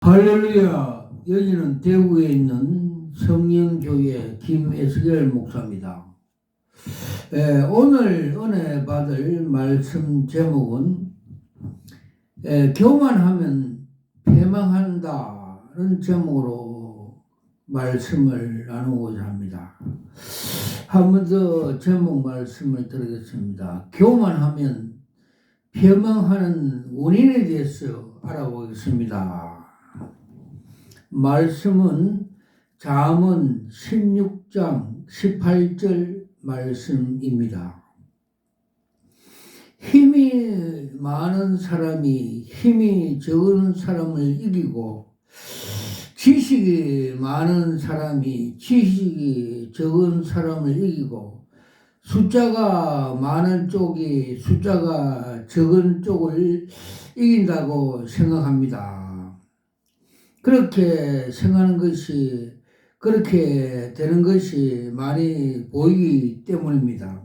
할렐루야. 여기는 대구에 있는 성령교회 김에스겔 목사입니다. 오늘 은혜 받을 말씀 제목은 교만하면 패망한다는 제목으로 말씀을 나누고자 합니다. 한 번 더 제목 말씀을 드리겠습니다. 교만하면 패망하는 원인에 대해서 알아보겠습니다. 말씀은 잠언 16장 18절 말씀입니다. 힘이 많은 사람이 힘이 적은 사람을 이기고 지식이 많은 사람이 지식이 적은 사람을 이기고 숫자가 많은 쪽이 숫자가 적은 쪽을 이긴다고 생각합니다. 그렇게 생각하는 것이 그렇게 되는 것이 많이 보이기 때문입니다.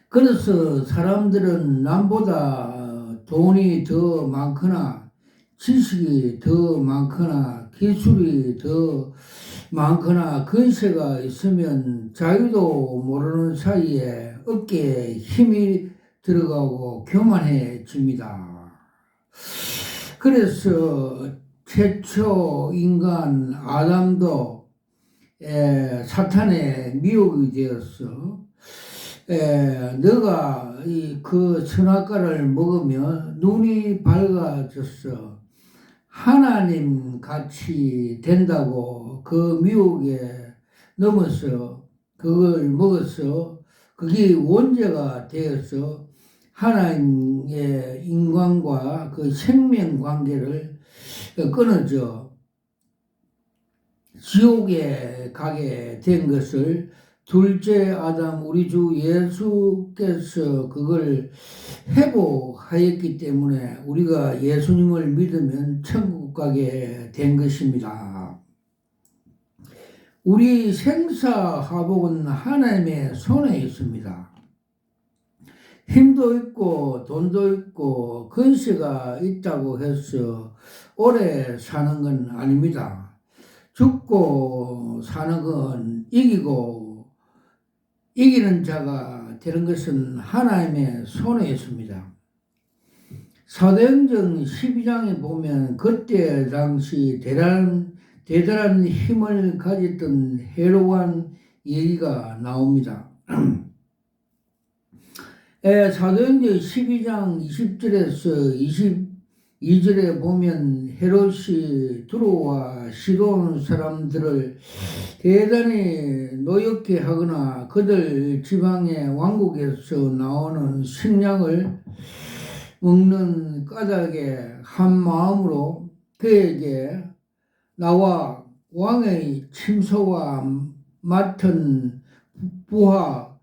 그래서 사람들은 남보다 돈이 더 많거나 지식이 더 많거나 기술이 더 많거나 근세가 있으면 자기도 모르는 사이에 어깨에 힘이 들어가고 교만해집니다. 그래서 최초 인간 아담도 사탄의 미혹이 되었어. 너가 그 선악과를 먹으면 눈이 밝아졌어. 하나님 같이 된다고 그 미혹에 넘어서 그걸 먹어서 그게 원죄가 되어서 하나님의 인간과 그 생명 관계를 끊어져 지옥에 가게 된 것을 둘째 아담 우리 주 예수께서 그걸 회복하였기 때문에 우리가 예수님을 믿으면 천국 가게 된 것입니다. 우리 생사화복은 하나님의 손에 있습니다. 힘도 있고 돈도 있고 근세가 있다고 해서 오래 사는 건 아닙니다. 죽고 사는 건 이기는 자가 되는 것은 하나님의 손에 있습니다. 사도행전 12장에 보면 그때 당시 대단한 힘을 가졌던 헤롯 얘기가 나옵니다. 사도행전 12장 20절에서 22절에 보면 헤롯이 두로와 시돈 사람들을 대단히 노엽게 하거나 그들 지방의 왕국에서 나오는 식량을 먹는 까닭에 한 마음으로 그에게 나와 왕의 침소와 맡은 부하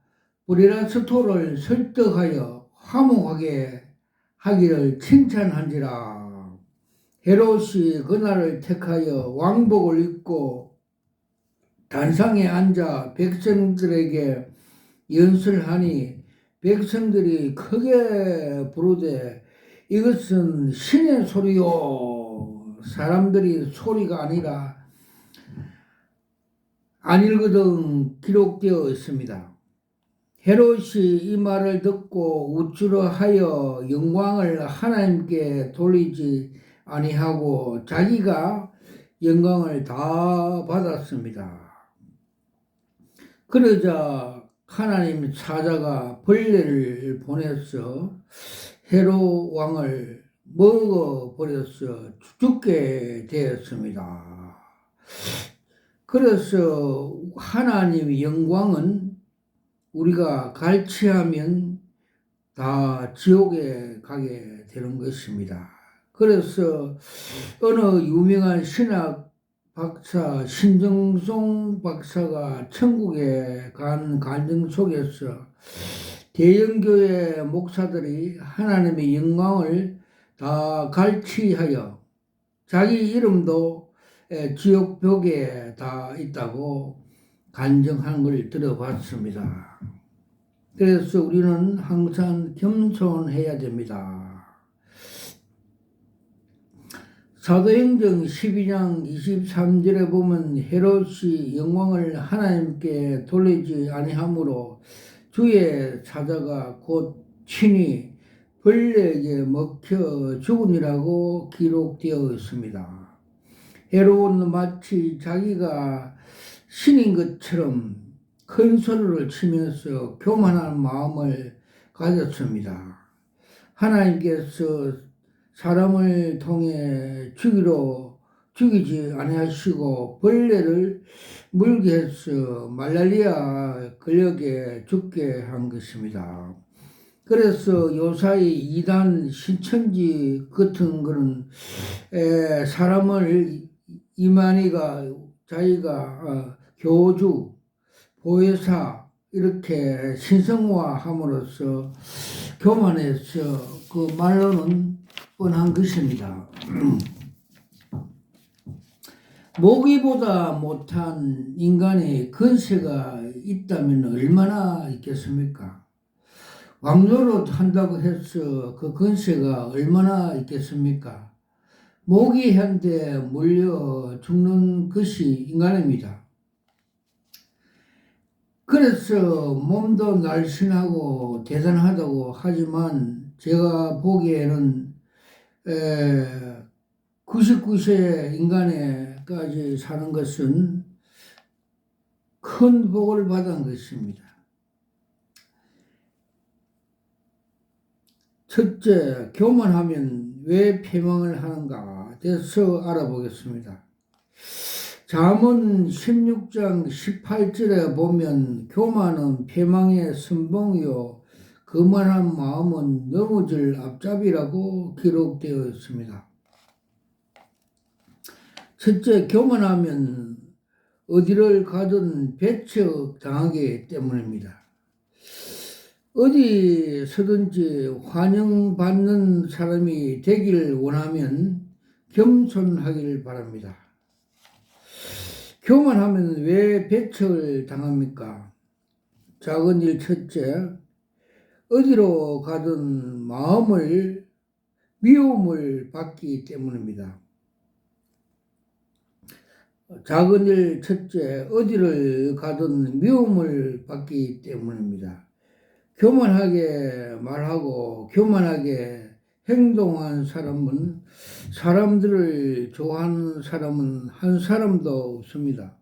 브라스토를 설득하여 화목하게 하기를 칭찬한지라. 헤롯이 그날을 택하여 왕복을 입고 단상에 앉아 백성들에게 연설하니 백성들이 크게 부르되 이것은 신의 소리요 사람들이 소리가 아니거든 기록되어 있습니다. 헤롯이 이 말을 듣고 우쭐하여 영광을 하나님께 돌리지 아니하고 자기가 영광을 다 받았습니다. 그러자 하나님 사자가 벌레를 보내서 헤롯 왕을 먹어버려서 죽게 되었습니다. 그래서 하나님의 영광은 우리가 갈취하면 다 지옥에 가게 되는 것입니다. 그래서 어느 유명한 신학 박사 신정송 박사가 천국에 간 간증 속에서 대형교회 목사들이 하나님의 영광을 다 갈취하여 자기 이름도 지옥벽에 다 있다고 간증한 걸 들어봤습니다. 그래서 우리는 항상 겸손해야 됩니다. 사도행전 12장 23절에 보면 헤롯이 영광을 하나님께 돌리지 아니하므로 주의 사자가 곧 친히 벌레에게 먹혀 죽으니라고 기록되어 있습니다. 헤롯은 마치 자기가 신인 것처럼 큰 소리를 치면서 교만한 마음을 가졌습니다. 하나님께서 사람을 통해 죽이지 아니하시고 벌레를 물게 해서 말라리아 걸려게 죽게 한 것입니다. 그래서 요사이 이단 신천지 같은 그런 사람을 이만희가 자기가 교주, 보혜사 이렇게 신성화함으로써 교만해서 그 말로는 뻔한 것입니다. 모기보다 못한 인간의 근세가 있다면 얼마나 있겠습니까? 왕노릇 한다고 해서 그 근세가 얼마나 있겠습니까? 모기한테 물려 죽는 것이 인간입니다. 그래서 몸도 날씬하고 대단하다고 하지만 제가 보기에는 99세 인간에까지 사는 것은 큰 복을 받은 것입니다. 첫째, 교만하면 왜 패망을 하는가 대해서 알아보겠습니다. 잠언 16장 18절에 보면 교만은 패망의 선봉이요 거만한 마음은 넘어질 앞잡이라고 기록되어 있습니다. 첫째, 교만하면 어디를 가든 배척당하기 때문입니다. 어디 서든지 환영받는 사람이 되길 원하면 겸손하길 바랍니다. 교만하면 왜 배척을 당합니까? 작은 일 첫째, 어디로 가든 미움을 받기 때문입니다. 작은 일 첫째, 어디를 가든 미움을 받기 때문입니다. 교만하게 말하고 교만하게 행동한 사람은 사람들을 좋아하는 사람은 한 사람도 없습니다.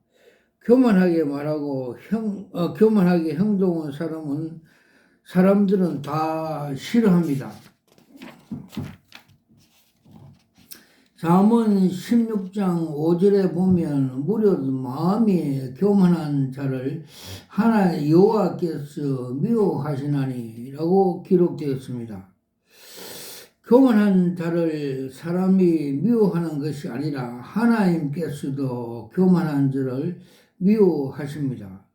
교만하게 말하고 교만하게 행동한 사람들은 다 싫어합니다. 잠언 16장 5절에 보면 무릇 마음이 교만한 자를 하나의 여호와께서 미워하시나니 라고 기록되었습니다. 교만한 자를 사람이 미워하는 것이 아니라 하나님께서도 교만한 자를 미워하십니다.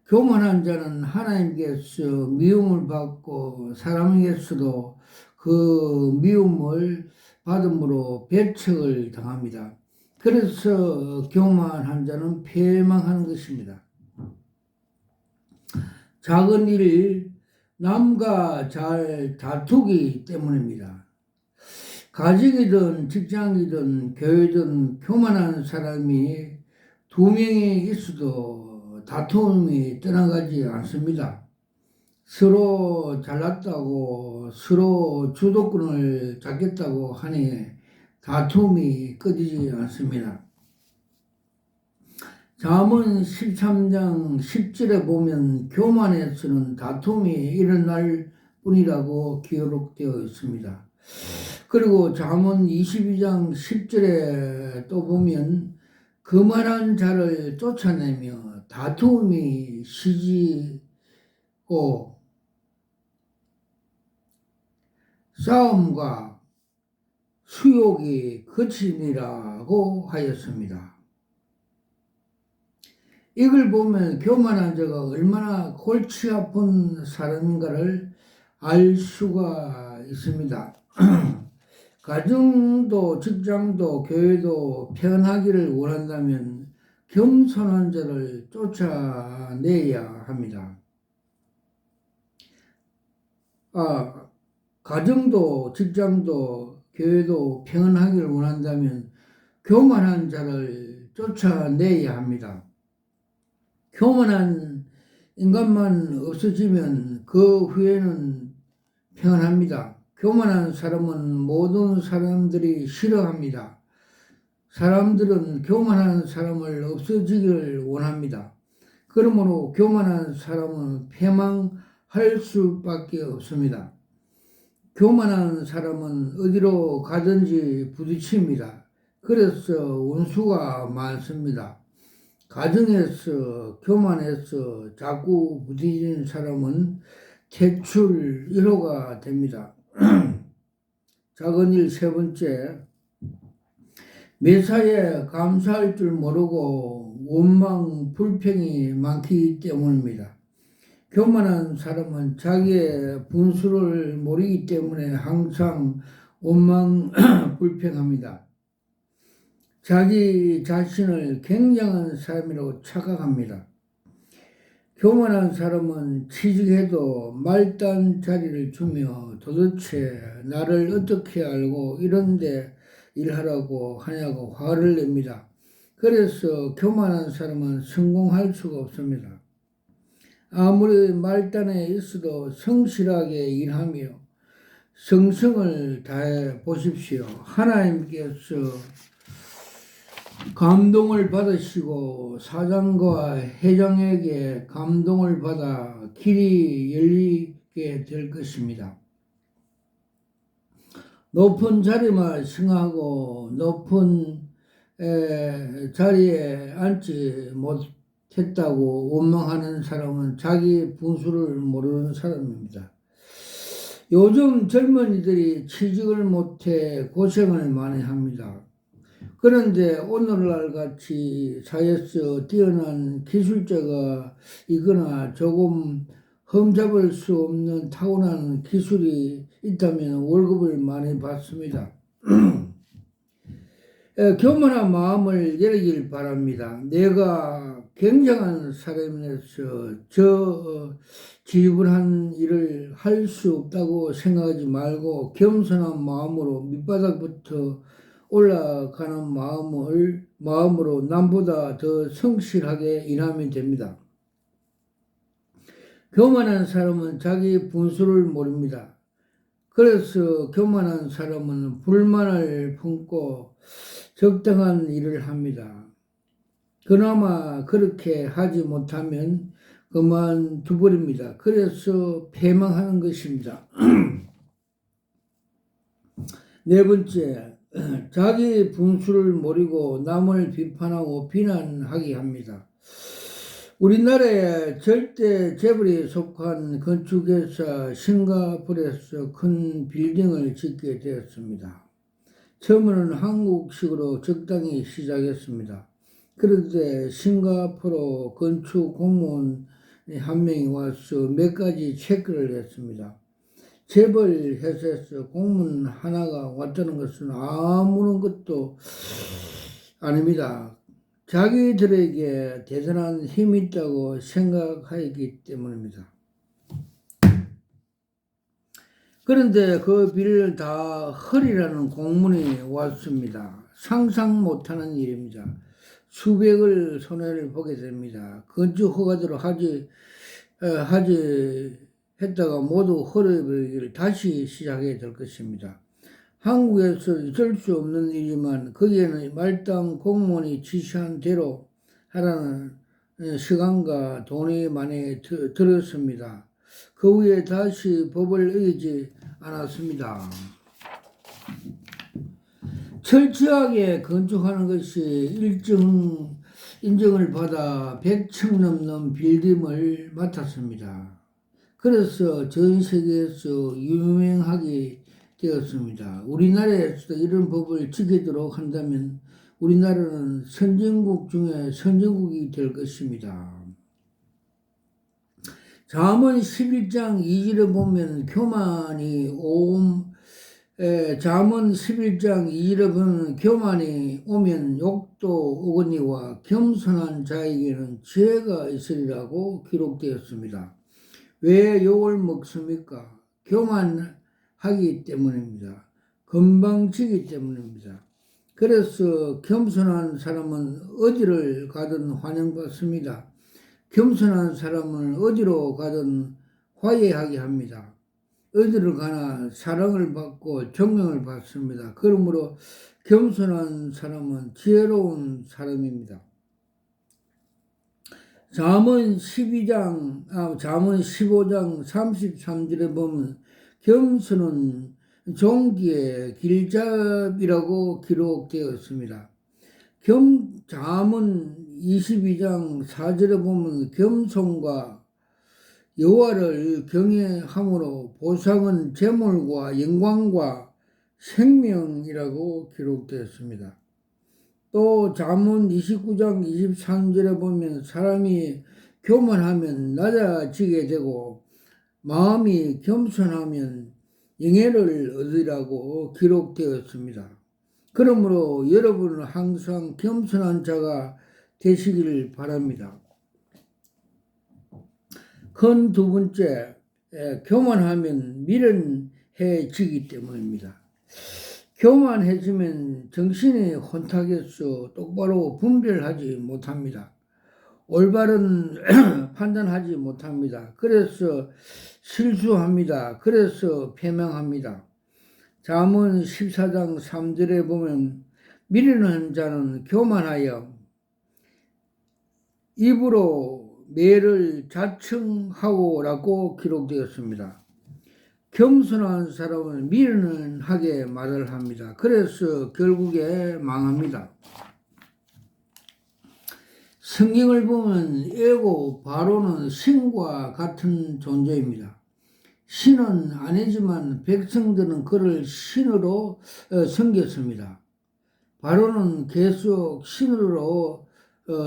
교만한 자는 하나님께서 미움을 받고 사람에게서도 그 미움을 받음으로 배척을 당합니다. 그래서 교만한 자는 패망하는 것입니다. 작은 일 남과 잘 다투기 때문입니다. 가정이든 직장이든 교회든 교만한 사람이 두 명이 있어도 다툼이 떠나가지 않습니다. 서로 잘났다고 서로 주도권을 잡겠다고 하니 다툼이 끊이지 않습니다. 잠언 13장 10절에 보면 교만에서는 다툼이 일어날 뿐이라고 기록되어 있습니다. 그리고 잠언 22장 10절에 또 보면 거만한 자를 쫓아내며 다툼이 쉬지고 싸움과 수욕이 그치니라고 하였습니다. 이걸 보면 교만한 자가 얼마나 골치 아픈 사람인가를 알 수가 있습니다. 가정도 직장도 교회도 편하기를 원한다면 겸손한 자를 쫓아내야 합니다. 가정도 직장도 교회도 평안하기를 원한다면 교만한 자를 쫓아내야 합니다. 교만한 인간만 없어지면 그 후에는 평안합니다. 교만한 사람은 모든 사람들이 싫어합니다. 사람들은 교만한 사람을 없어지기를 원합니다. 그러므로 교만한 사람은 패망할 수밖에 없습니다. 교만한 사람은 어디로 가든지 부딪힙니다. 그래서 원수가 많습니다. 가정에서 교만해서 자꾸 부딪히는 사람은 퇴출 1호가 됩니다. 작은 일 세 번째, 매사에 감사할 줄 모르고 원망, 불평이 많기 때문입니다. 교만한 사람은 자기의 분수를 모르기 때문에 항상 원망, 불평합니다. 자기 자신을 굉장한 사람이라고 착각합니다. 교만한 사람은 취직해도 말단 자리를 주며 도대체 나를 어떻게 알고 이런데 일하라고 하냐고 화를 냅니다. 그래서 교만한 사람은 성공할 수가 없습니다. 아무리 말단에 있어도 성실하게 일하며 정성을 다해 보십시오. 하나님께서 감동을 받으시고 사장과 회장에게 감동을 받아 길이 열리게 될 것입니다. 높은 자리만 승하고 높은 자리에 앉지 못했다고 원망하는 사람은 자기 분수를 모르는 사람입니다. 요즘 젊은이들이 취직을 못해 고생을 많이 합니다. 그런데 오늘날 같이 사회에서 뛰어난 기술자가 있거나 조금 흠잡을 수 없는 타고난 기술이 있다면 월급을 많이 받습니다. 교만한 마음을 열길 바랍니다. 내가 굉장한 사람이라서 지불한 일을 할 수 없다고 생각하지 말고 겸손한 마음으로 밑바닥부터 올라가는 마음으로 남보다 더 성실하게 일하면 됩니다. 교만한 사람은 자기 분수를 모릅니다. 그래서 교만한 사람은 불만을 품고 적당한 일을 합니다. 그나마 그렇게 하지 못하면 그만둬버립니다. 그래서 패망하는 것입니다. 네 번째, 자기 분수를 모르고 남을 비판하고 비난하게 합니다. 우리나라에 절대 재벌에 속한 건축회사 싱가포르에서 큰 빌딩을 짓게 되었습니다. 처음에는 한국식으로 적당히 시작했습니다. 그런데 싱가포르 건축 공무원 한 명이 와서 몇 가지 체크를 했습니다. 재벌 회사에서 공문 하나가 왔다는 것은 아무런 것도 아닙니다. 자기들에게 대단한 힘이 있다고 생각하기 때문입니다. 그런데 그 비를 다 헐이라는 공문이 왔습니다. 상상 못하는 일입니다. 수백을 손해를 보게 됩니다. 건축 허가대로 하지 했다가 모두 헐어버리기를 다시 시작해야 될 것입니다. 한국에서 있을 수 없는 일이지만 거기에는 말단 공무원이 지시한 대로 하라는 시간과 돈이 많이 들었습니다. 그 후에 다시 법을 어기지 않았습니다. 철저하게 건축하는 것이 인정을 받아 100층 넘는 빌딩을 맡았습니다. 그래서 전 세계에서 유명하게 되었습니다. 우리나라에서도 이런 법을 지키도록 한다면 우리나라는 선진국 중에 선진국이 될 것입니다. 잠언 11장 2절에 보면 잠언 11장 2절에 보면 교만이 오면 욕도 오거니와 겸손한 자에게는 지혜가 있으리라고 기록되었습니다. 왜 욕을 먹습니까? 교만하기 때문입니다. 건방지기 때문입니다. 그래서 겸손한 사람은 어디를 가든 환영받습니다. 겸손한 사람은 어디로 가든 화해하게 합니다. 어디를 가나 사랑을 받고 존경을 받습니다. 그러므로 겸손한 사람은 지혜로운 사람입니다. 잠언 15장 33절에 보면 겸손은 종기의 길잡이라고 기록되어 있습니다. 잠언 22장 4절에 보면 겸손과 여호와를 경외함으로 보상은 재물과 영광과 생명이라고 기록되었습니다. 또 잠언 29장 23절에 보면 사람이 교만하면 낮아지게 되고 마음이 겸손하면 영예를 얻으라고 기록되었습니다. 그러므로 여러분은 항상 겸손한 자가 되시기를 바랍니다. 큰 두 번째, 교만하면 미련해지기 때문입니다. 교만해지면 정신이 혼탁해서 똑바로 분별하지 못합니다. 올바른 판단하지 못합니다. 그래서 실수합니다. 그래서 패망합니다. 잠언 14장 3절에 보면 미련한 자는 교만하여 입으로 매를 자청하고라고 기록되었습니다. 겸손한 사람은 미련하게 말을 합니다. 그래서 결국에 망합니다. 성경을 보면 에고 바로는 신과 같은 존재입니다. 신은 아니지만 백성들은 그를 신으로 섬겼습니다. 바로는 계속 신으로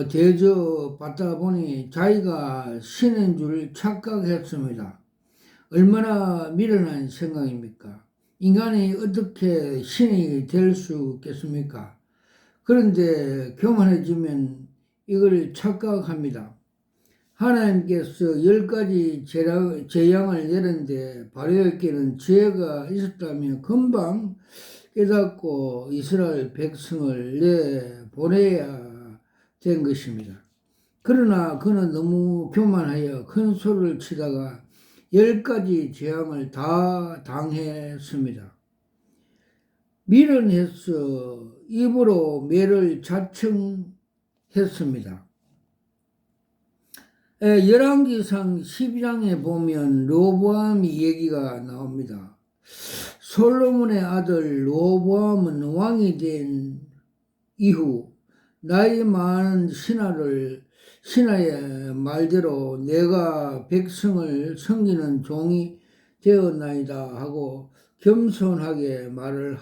대접받다 보니 자기가 신인 줄 착각했습니다. 얼마나 미련한 생각입니까? 인간이 어떻게 신이 될 수 있겠습니까? 그런데 교만해지면 이걸 착각합니다. 하나님께서 10가지 재앙을 내렸는데 바로에게는 지혜가 있었다면 금방 깨닫고 이스라엘 백성을 내보내야 된 것입니다. 그러나 그는 너무 교만하여 큰 소리를 치다가 10가지 재앙을 다 당했습니다. 미련해서 입으로 매를 자청했습니다. 열왕기상 12장에 보면 르호보암 얘기가 나옵니다. 솔로몬의 아들 르호보암은 왕이 된 이후 나이 많은 신하의 말대로 내가 백성을 섬기는 종이 되었나이다 하고 겸손하게 말을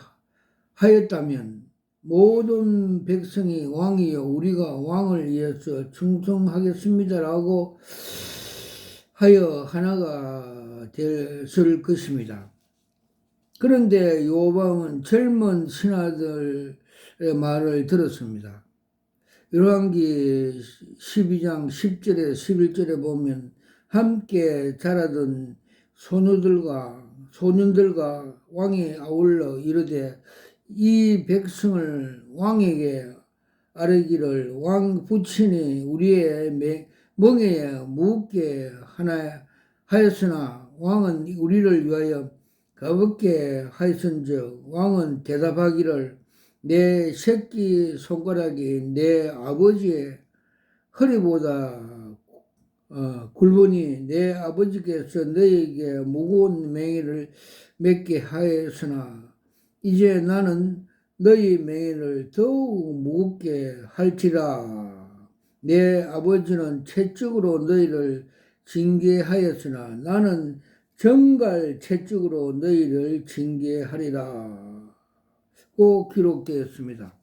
하였다면 모든 백성이 왕이여 우리가 왕을 위해서 충성하겠습니다라고 하여 하나가 됐을 것입니다. 그런데 르호보암은 젊은 신하들의 말을 들었습니다. 열왕기 12장 10절에 11절에 보면 함께 자라던 소년들과 왕이 아울러 이르되 이 백성을 왕에게 아뢰기를 왕 부친이 우리의 멍에에 묻게 하나 하였으나 왕은 우리를 위하여 가볍게 하였은즉 왕은 대답하기를 내 새끼 손가락이 내 아버지의 허리보다 굵으니 내 아버지께서 너에게 무거운 맹위를 맺게 하였으나 이제 나는 너희 맹위를 더욱 무겁게 할지라. 내 아버지는 채찍으로 너희를 징계하였으나 나는 정갈 채찍으로 너희를 징계하리라. 고 기록되었습니다.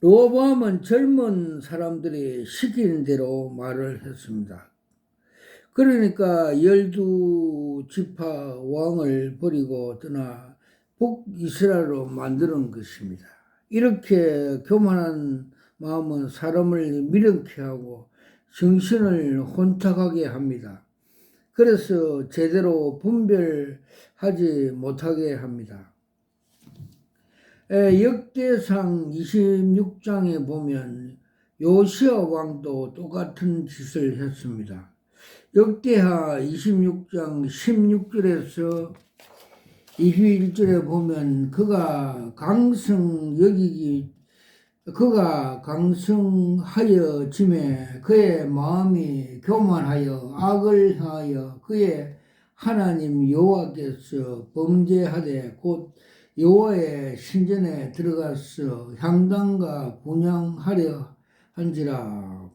르호보암은 젊은 사람들이 시키는 대로 말을 했습니다. 그러니까 12지파 왕을 버리고 떠나 북이스라엘로 만드는 것입니다. 이렇게 교만한 마음은 사람을 미련케 하고 정신을 혼탁하게 합니다. 그래서 제대로 분별하지 못하게 합니다. 역대상 26장에 보면 요시야 왕도 똑같은 짓을 했습니다. 역대하 26장 16절에서 21절에 보면 그가 강성하여 짐에 그의 마음이 교만하여 악을 행하여 그의 하나님 여호와께서 범죄하되 곧 여호와의 신전에 들어가서 향단과 분향하려 한지라.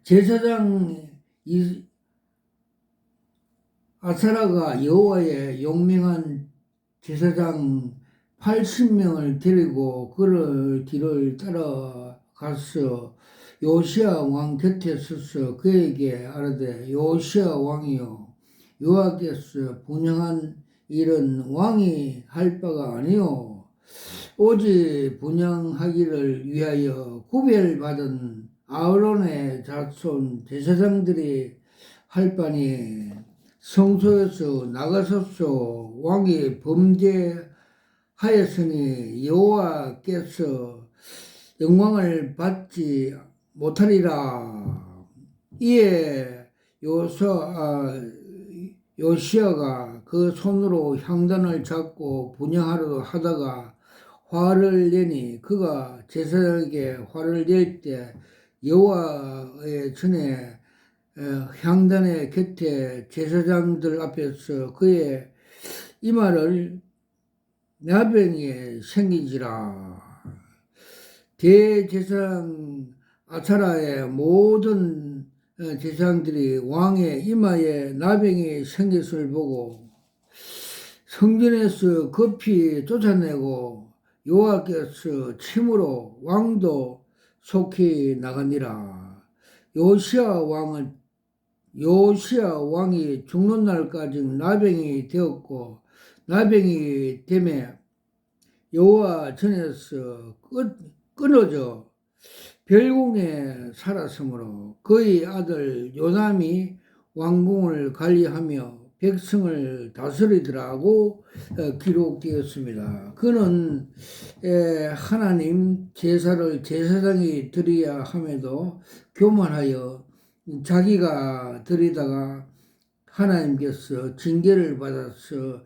제사장 아사라가 여호와의 용맹한 제사장 80명을 데리고 그를 뒤를 따라가서 요시야 왕 곁에 서서 그에게 아뢰되 요시야 왕이여 여호와께서 분향한 일은 왕이 할 바가 아니요 오직 분향하기를 위하여 구별받은 아론의 자손 제사장들이 할 바니 성소에서 나가소서. 왕이 범죄하였으니 여호와께서 영광을 받지 못하리라. 이에 요시야가 그 손으로 향단을 잡고 분향하려 하다가 화를 내니 그가 제사장에게 화를 낼 때 여호와의 전에 향단의 곁에 제사장들 앞에서 그의 이마를 나병이 생기지라. 대제사장 아사라의 모든 제사장들이 왕의 이마에 나병이 생겼을 보고 성전에서 급히 쫓아내고 여호와께서 침으로 왕도 속히 나가니라. 요시야 왕이 죽는 날까지 나병이 되었고 나병이 됨에 여호와 전에서 끊어져 별궁에 살았으므로 그의 아들 요담이 왕궁을 관리하며 백성을 다스리더라고 기록되었습니다. 그는 하나님 제사를 제사장이 드려야 함에도 교만하여 자기가 드리다가 하나님께서 징계를 받아서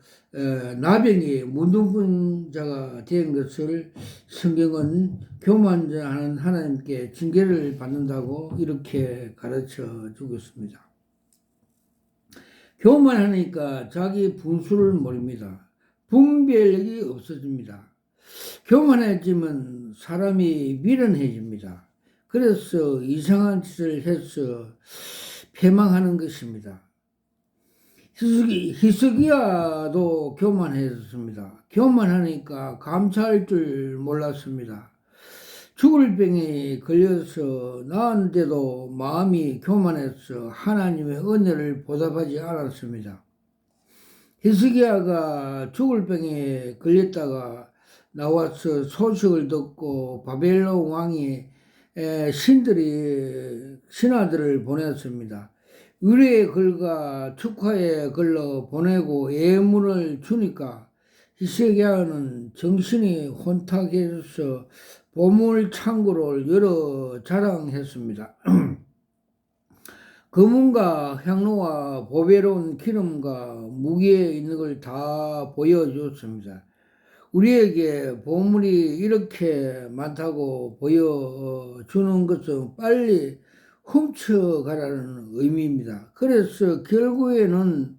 나병이 문둥병자가 된 것을 성경은 교만하는 하나님께 징계를 받는다고 이렇게 가르쳐 주고 있습니다. 교만하니까 자기 분수를 모릅니다. 분별력이 없어집니다. 교만해지면 사람이 미련해집니다. 그래서 이상한 짓을 해서 패망하는 것입니다. 히스기야도 교만했습니다. 교만하니까 감사할 줄 몰랐습니다. 죽을 병에 걸려서 나은데도 마음이 교만해서 하나님의 은혜를 보답하지 않았습니다. 히스기야가 죽을 병에 걸렸다가 나와서 소식을 듣고 바벨론 왕이 신하들을 보냈습니다. 의뢰에 걸과 축하에 걸러 보내고 예물을 주니까 히스기야는 정신이 혼탁해져서 보물 창고를 열어 자랑했습니다. 금은과 향로와 보배로운 기름과 무기에 있는 걸 다 보여줬습니다. 우리에게 보물이 이렇게 많다고 보여주는 것은 빨리 훔쳐가라는 의미입니다. 그래서 결국에는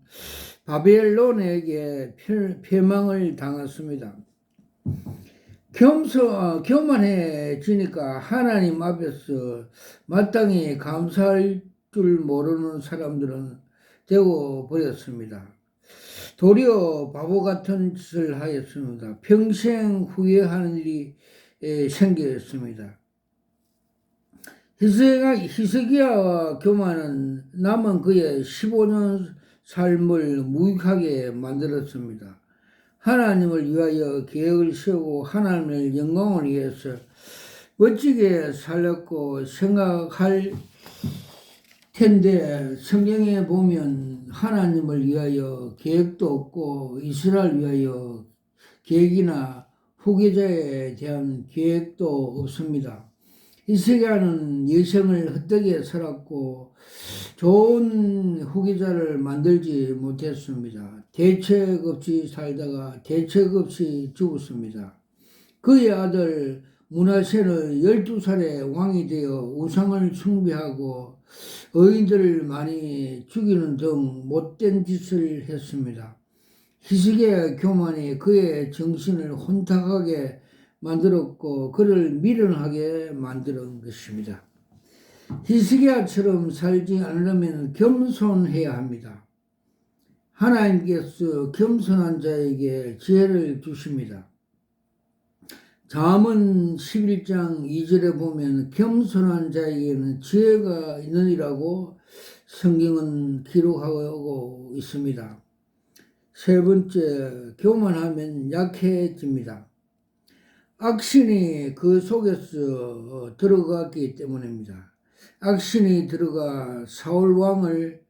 바벨론에게 패망을 당했습니다. 교만해지니까 하나님 앞에서 마땅히 감사할 줄 모르는 사람들은 되어 버렸습니다. 도리어 바보 같은 짓을 하였습니다. 평생 후회하는 일이 생겼습니다. 히스기야와 교만은 남은 그의 15년 삶을 무익하게 만들었습니다. 하나님을 위하여 계획을 세우고 하나님의 영광을 위해서 멋지게 살렸고 생각할 텐데 성경에 보면 하나님을 위하여 계획도 없고 이스라엘 위하여 계획이나 후계자에 대한 계획도 없습니다. 히스기야는 여생을 헛되게 살았고 좋은 후계자를 만들지 못했습니다. 대책 없이 살다가 대책 없이 죽었습니다. 그의 아들 므낫세는 12살에 왕이 되어 우상을 숭배하고 의인들을 많이 죽이는 등 못된 짓을 했습니다. 히스기야의 교만이 그의 정신을 혼탁하게 만들었고 그를 미련하게 만드는 것입니다. 히스기야처럼 살지 않으려면 겸손해야 합니다. 하나님께서 겸손한 자에게 지혜를 주십니다. 잠언 11장 2절에 보면 겸손한 자에게는 지혜가 있느니라고 성경은 기록하고 있습니다. 세 번째, 교만하면 약해집니다. 악신이 그 속에서 들어갔기 때문입니다. 악신이 들어간 사울 왕을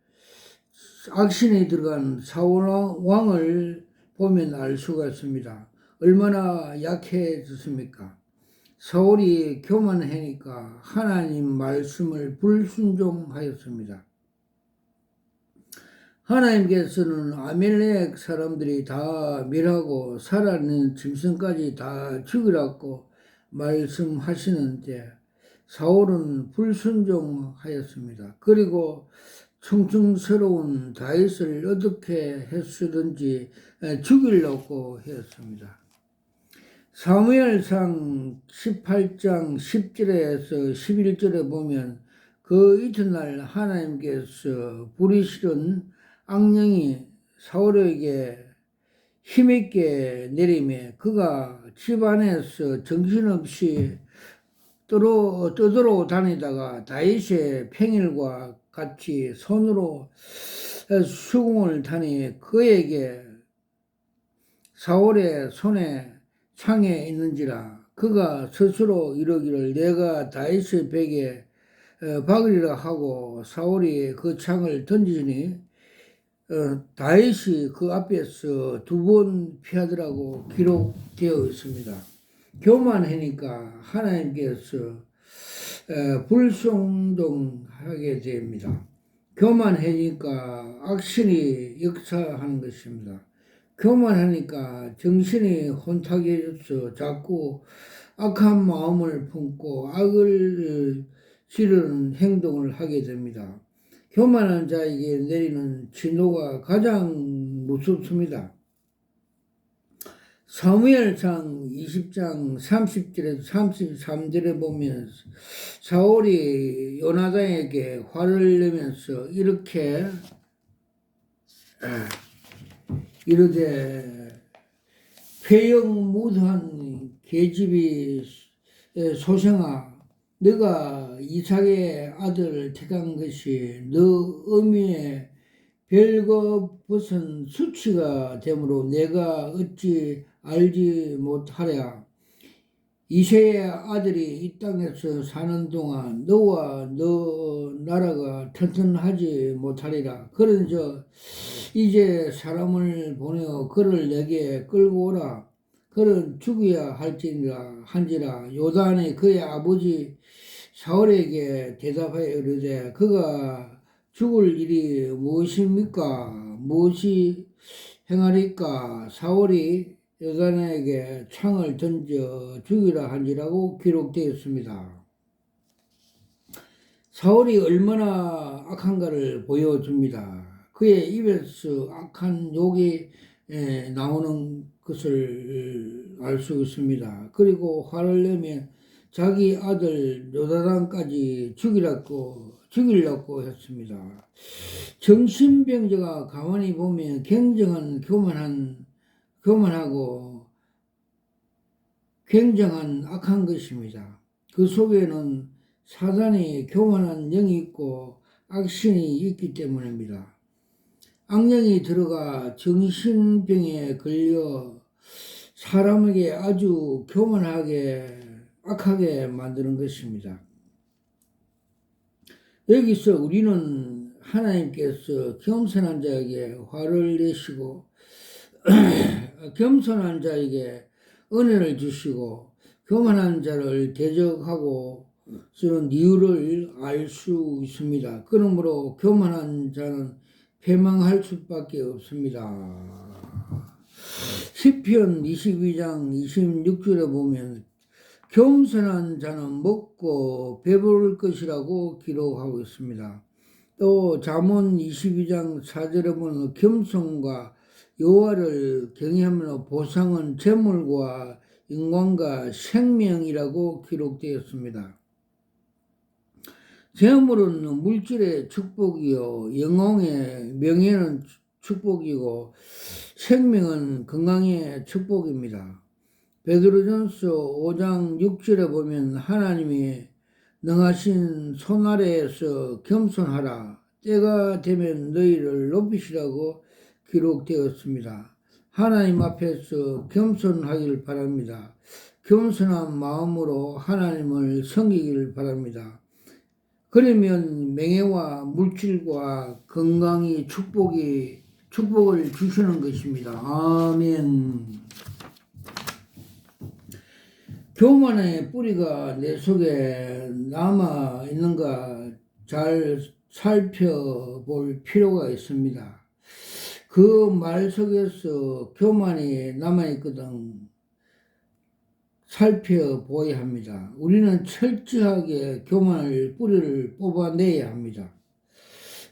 보면 알 수가 있습니다. 얼마나 약해졌습니까? 사울이 교만하니까 하나님 말씀을 불순종하였습니다. 하나님께서는 아멜렉 사람들이 다 멸하고 살아있는 짐승까지 다 죽이라고 말씀하시는데 사울은 불순종하였습니다. 그리고 충성스러운 다윗을 어떻게 했으든지 죽이려고 했습니다. 사무엘상 18장 10절에서 11절에 보면 그 이튿날 하나님께서 불이 실은 악령이 사울에게 힘있게 내리며 그가 집안에서 정신없이 떠들어 다니다가 다윗의 팽일과 같이 손으로 수궁을 타니 그에게 사울의 손에 창에 있는지라 그가 스스로 이르기를 내가 다윗의 벽에 박으리라 하고 사울이 그 창을 던지니 다윗이 그 앞에서 2번 피하더라고 기록되어 있습니다. 교만하니까 하나님께서 불순종하게 됩니다. 교만하니까 악신이 역사하는 것입니다. 교만하니까 정신이 혼탁해져서 자꾸 악한 마음을 품고 악을 지르는 행동을 하게 됩니다. 교만한 자에게 내리는 진노가 가장 무섭습니다. 사무엘상 20장 30절에서 33절에 보면 사울이 요나단에게 화를 내면서 이렇게 이르되 폐영무도한 계집이 소생아 너가 이삭의 아들을 택한 것이 너 어미의 별거벗은 수치가 되므로 내가 어찌 알지 못하랴. 이새의 아들이 이 땅에서 사는 동안 너와 너 나라가 튼튼하지 못하리라. 그런저 이제 사람을 보내어 그를 내게 끌고 오라. 그는 죽어야 한지라. 요단이 그의 아버지 사울에게 대답하여 이르되 그가 죽을 일이 무엇입니까? 무엇이 행하리까? 사울이 요단에게 창을 던져 죽이라 한지라고 기록되었습니다. 사울이 얼마나 악한가를 보여줍니다. 그의 입에서 악한 욕이 나오는 것을 알 수 있습니다. 그리고 화를 내며 자기 아들 요나단까지 죽이려고 했습니다. 정신병자가 가만히 보면 굉장한 교만하고 굉장한 악한 것입니다. 그 속에는 사단이 교만한 영이 있고 악신이 있기 때문입니다. 악령이 들어가 정신병에 걸려 사람에게 아주 교만하게 악하게 만드는 것입니다. 여기서 우리는 하나님께서 겸손한 자에게 화를 내시고 겸손한 자에게 은혜를 주시고 교만한 자를 대적하고 쓰는 이유를 알 수 있습니다. 그러므로 교만한 자는 패망할 수밖에 없습니다. 시편 22장 26절에 보면 겸손한 자는 먹고 배부를 것이라고 기록하고 있습니다. 또 잠언 22장 4절에 보면 겸손과 여호와를 경외하며 보상은 재물과 인권과 생명이라고 기록되었습니다. 재물은 물질의 축복이요, 영혼의 명예는 축복이고 생명은 건강의 축복입니다. 베드로전서 5장 6절에 보면 하나님이 능하신 손 아래에서 겸손하라. 때가 되면 너희를 높이시라고 기록되었습니다. 하나님 앞에서 겸손하길 바랍니다. 겸손한 마음으로 하나님을 섬기길 바랍니다. 그러면 명예와 물질과 건강이 축복을 주시는 것입니다. 아멘. 교만의 뿌리가 내 속에 남아 있는가 잘 살펴볼 필요가 있습니다. 그 말 속에서 교만이 남아 있거든 살펴보아야 합니다. 우리는 철저하게 교만의 뿌리를 뽑아내야 합니다.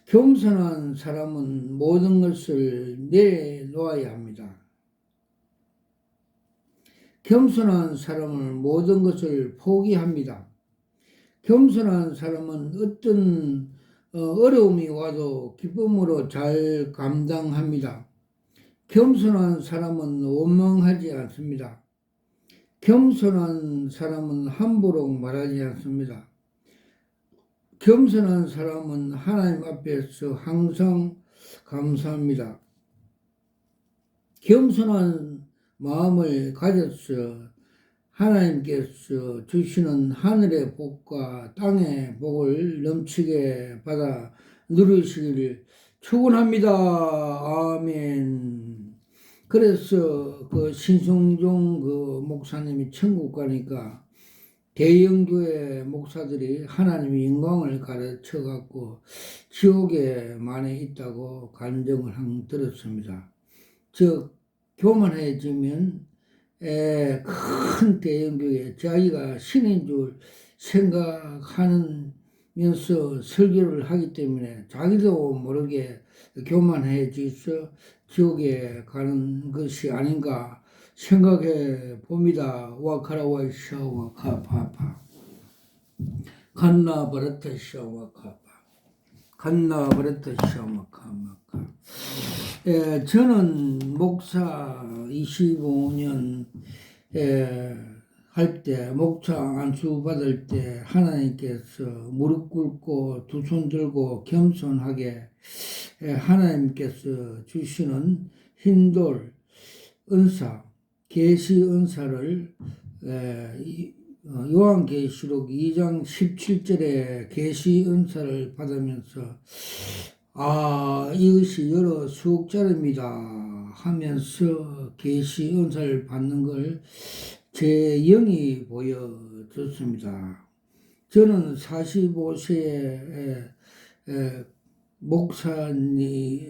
겸손한 사람은 모든 것을 내놓아야 합니다. 겸손한 사람은 모든 것을 포기합니다. 겸손한 사람은 어떤 어려움이 와도 기쁨으로 잘 감당합니다. 겸손한 사람은 원망하지 않습니다. 겸손한 사람은 함부로 말하지 않습니다. 겸손한 사람은 하나님 앞에서 항상 감사합니다. 겸손한 마음을 가져서 하나님께서 주시는 하늘의 복과 땅의 복을 넘치게 받아 누리시기를 축원합니다. 아멘. 그래서 그 신성종 그 목사님이 천국 가니까 대형교회 목사들이 하나님의 영광을 가르쳐 갖고 지옥에 많이 있다고 간증을 들었습니다. 즉 교만해지면 큰 대형교회 자기가 신인 줄 생각하면서 설교를 하기 때문에 자기도 모르게 교만해져서 지옥에 가는 것이 아닌가 생각해 봅니다. 와카라와이샤 와카파파 간나 바라타샤 와카파 간나 바라타샤 와카마카. 저는 목사 25년 할 때, 목사 안수 받을 때 하나님께서 무릎 꿇고 두 손 들고 겸손하게 하나님께서 주시는 흰돌 은사, 계시 은사를 요한계시록 2장 17절에 계시 은사를 받으면서 이것이 여러 수억짜리입니다 하면서 계시 은사를 받는 걸 제 영이 보여줬습니다. 저는 45세에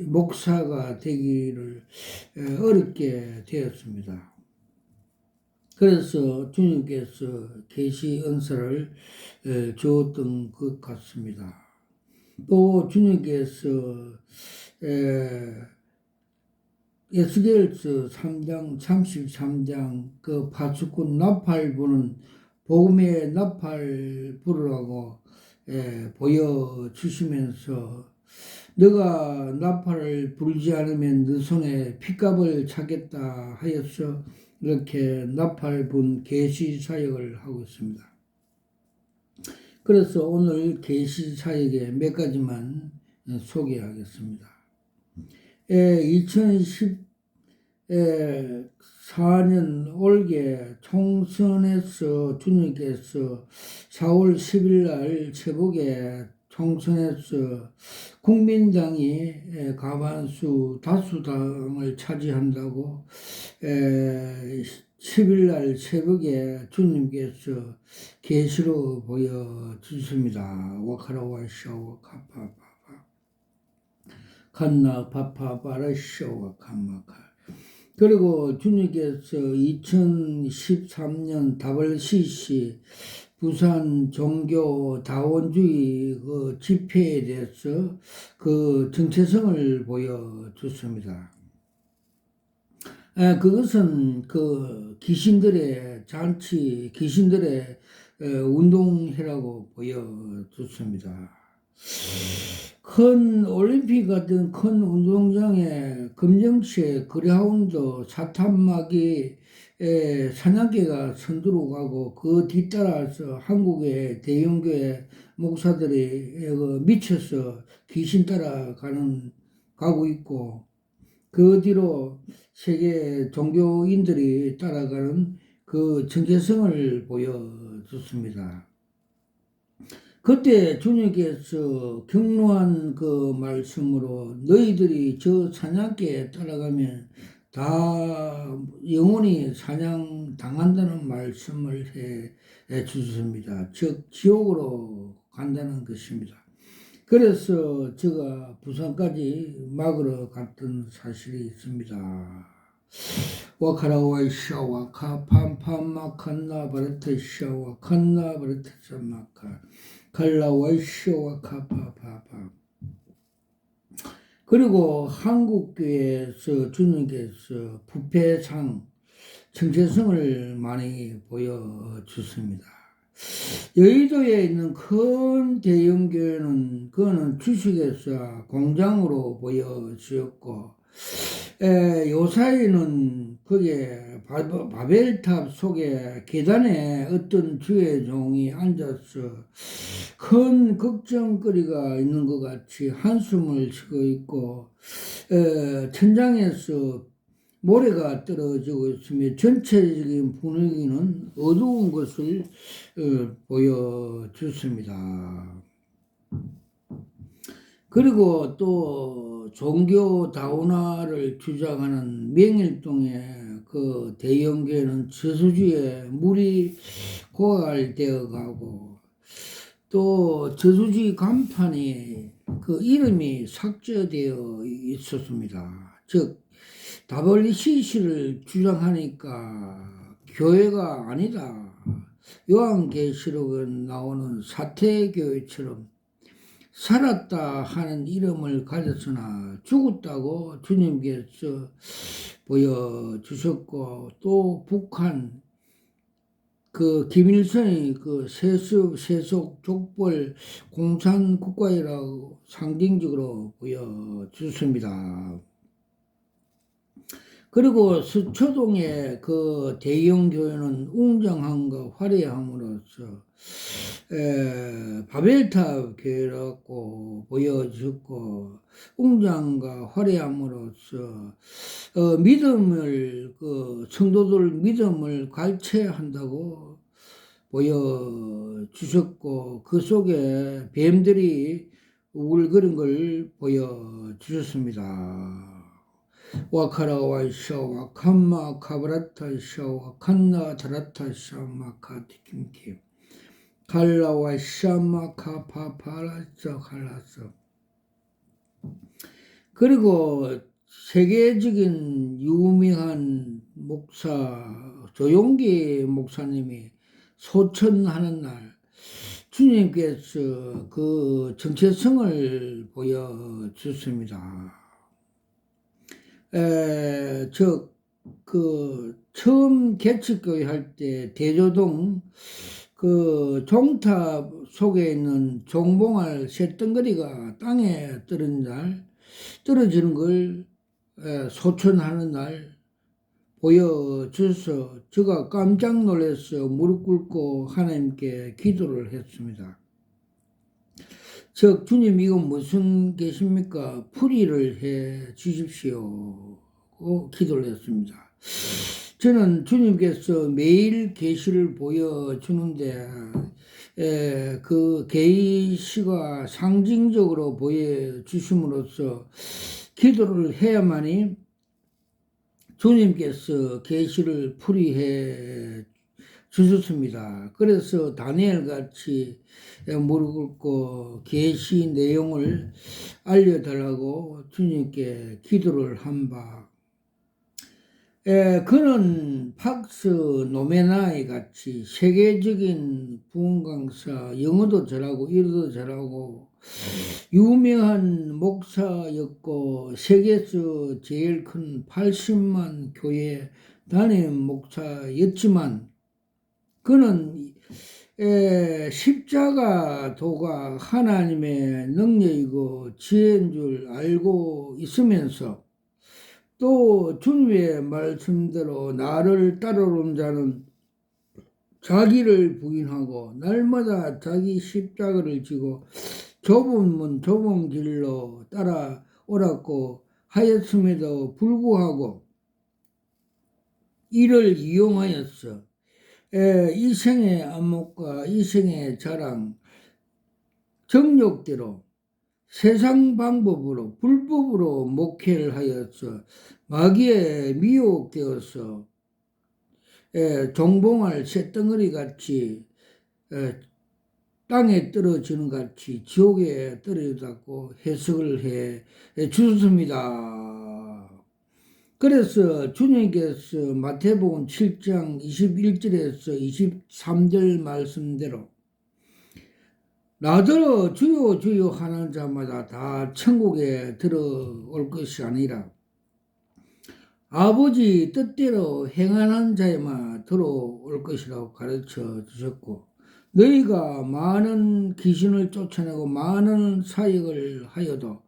목사가 되기를 어렵게 되었습니다. 그래서 주님께서 계시 은사를 주었던 것 같습니다. 또 주님께서 에스겔서 3장 33장 그 파수꾼 나팔 부는 복음의 나팔 부르라고 보여주시면서 너가 나팔을 불지 않으면 너 손에 핏값을 찾겠다 하여서 이렇게 나팔 분 계시 사역을 하고 있습니다. 그래서 오늘 계시 사역에 몇 가지만 소개하겠습니다. 2014년 올게 총선에서 주님께서 4월 10일 날 새벽에 총선에서 국민당이 과반수 다수당을 차지한다고 10일 날 새벽에 주님께서 계시로 보여주십니다. 와카라와 샤와 카파파파 칸나 파파바라 샤와 칸마카. 그리고 주님께서 2013년 WCC 부산 종교 다원주의 그 집회에 대해서 그 정체성을 보여줬습니다. 그것은 그 귀신들의 잔치, 귀신들의 운동회라고 보여줬습니다. 큰 올림픽 같은 큰 운동장에 검정색 그라운드 사탄막이 사냥개가 선두로 가고 그 뒤따라서 한국의 대형교회 목사들이 미쳐서 귀신 가고 있고 그 뒤로 세계 종교인들이 따라가는 그 정체성을 보여줬습니다. 그때 주님께서 경로한 그 말씀으로 너희들이 저 사냥개에 따라가면 다 영원히 사냥 당한다는 말씀을 해 주셨습니다. 즉 지옥으로 간다는 것입니다. 그래서 제가 부산까지 막으러 갔던 사실이 있습니다. 와카라와 샤와 카팜팜마 칸나 바르트 샤와 칸나 바르트 샤마카 칼라와 샤와 카파파파. 그리고 한국교회에서 주님께서 부패상 정체성을 많이 보여주십니다. 여의도에 있는 큰 대형교회는 그거는 주식회사 공장으로 보여주었고 요사이는 그게 바벨탑 속에 계단에 어떤 주의 종이 앉아서 큰 걱정거리가 있는 것 같이 한숨을 쉬고 있고 천장에서 모래가 떨어지고 있으며 전체적인 분위기는 어두운 것을 보여줬습니다. 그리고 또 종교 다원화를 주장하는 명일동의 그 대형교회는 저수지에 물이 고갈되어 가고 또 저수지 간판이 그 이름이 삭제되어 있었습니다. 즉 WCC를 주장하니까 교회가 아니다. 요한계시록에 나오는 사태교회처럼 살았다 하는 이름을 가졌으나 죽었다고 주님께서 보여주셨고 또 북한 그 김일성이 그 세속 족벌 공산 국가이라고 상징적으로 보여주십니다. 그리고 서초동의 그 대형 교회는 웅장함과 화려함으로써 바벨탑 교회라고 보여졌고 웅장과 화려함으로써 믿음을 그 성도들 믿음을 갈채한다고 보여주셨고 그 속에 뱀들이 울거린 걸 보여주셨습니다. 와카라와 샤와 칸마 카브라타 샤와 칸나 다라타 샤마 카티킴키 칼라와 샤마 카파파라서 칼라서. 그리고 세계적인 유명한 목사 조용기 목사님이 소천하는 날 주님께서 그 정체성을 보여주십니다. 처음 개척교회 할 때 대조동 그 종탑 속에 있는 종봉알 쇳덩어리가 땅에 떨어지는 걸 소천하는 날 보여줘서 제가 깜짝 놀라서 무릎 꿇고 하나님께 기도를 했습니다. 즉 주님 이건 무슨 계십니까? 풀이를 해 주십시오. 기도를 했습니다. 저는 주님께서 매일 계시를 보여주는데 그 계시가 상징적으로 보여주심으로써 기도를 해야만이 주님께서 계시를 풀이해 주셨습니다. 그래서 다니엘 같이 무릎 꿇고 계시 내용을 알려달라고 주님께 기도를 한 바. 그는 팍스 노메나이 같이 세계적인 부흥 강사, 영어도 잘하고 일어도 잘하고 유명한 목사였고 세계에서 제일 큰 80만 교회 담임 목사였지만 그는 십자가 도가 하나님의 능력이고 지혜인 줄 알고 있으면서 또 주님의 말씀대로 나를 따르는 자는 자기를 부인하고 날마다 자기 십자가를 지고 좁은 문 좁은 길로 따라오라고 하였음에도 불구하고 이를 이용하였어. 이 생의 안목과 이 생의 자랑, 정욕대로 세상 방법으로 불법으로 목회를 하였어. 마귀에 미혹되어서 종봉할 쇳덩어리 같이 땅에 떨어지는 같이 지옥에 떨어졌다고 해석을 해 주셨습니다. 그래서 주님께서 마태복음 7장 21절에서 23절 말씀대로 나더러 주여 주여 하는 자마다 다 천국에 들어올 것이 아니라 아버지 뜻대로 행하는 자에만 들어올 것이라고 가르쳐 주셨고 너희가 많은 귀신을 쫓아내고 많은 사역을 하여도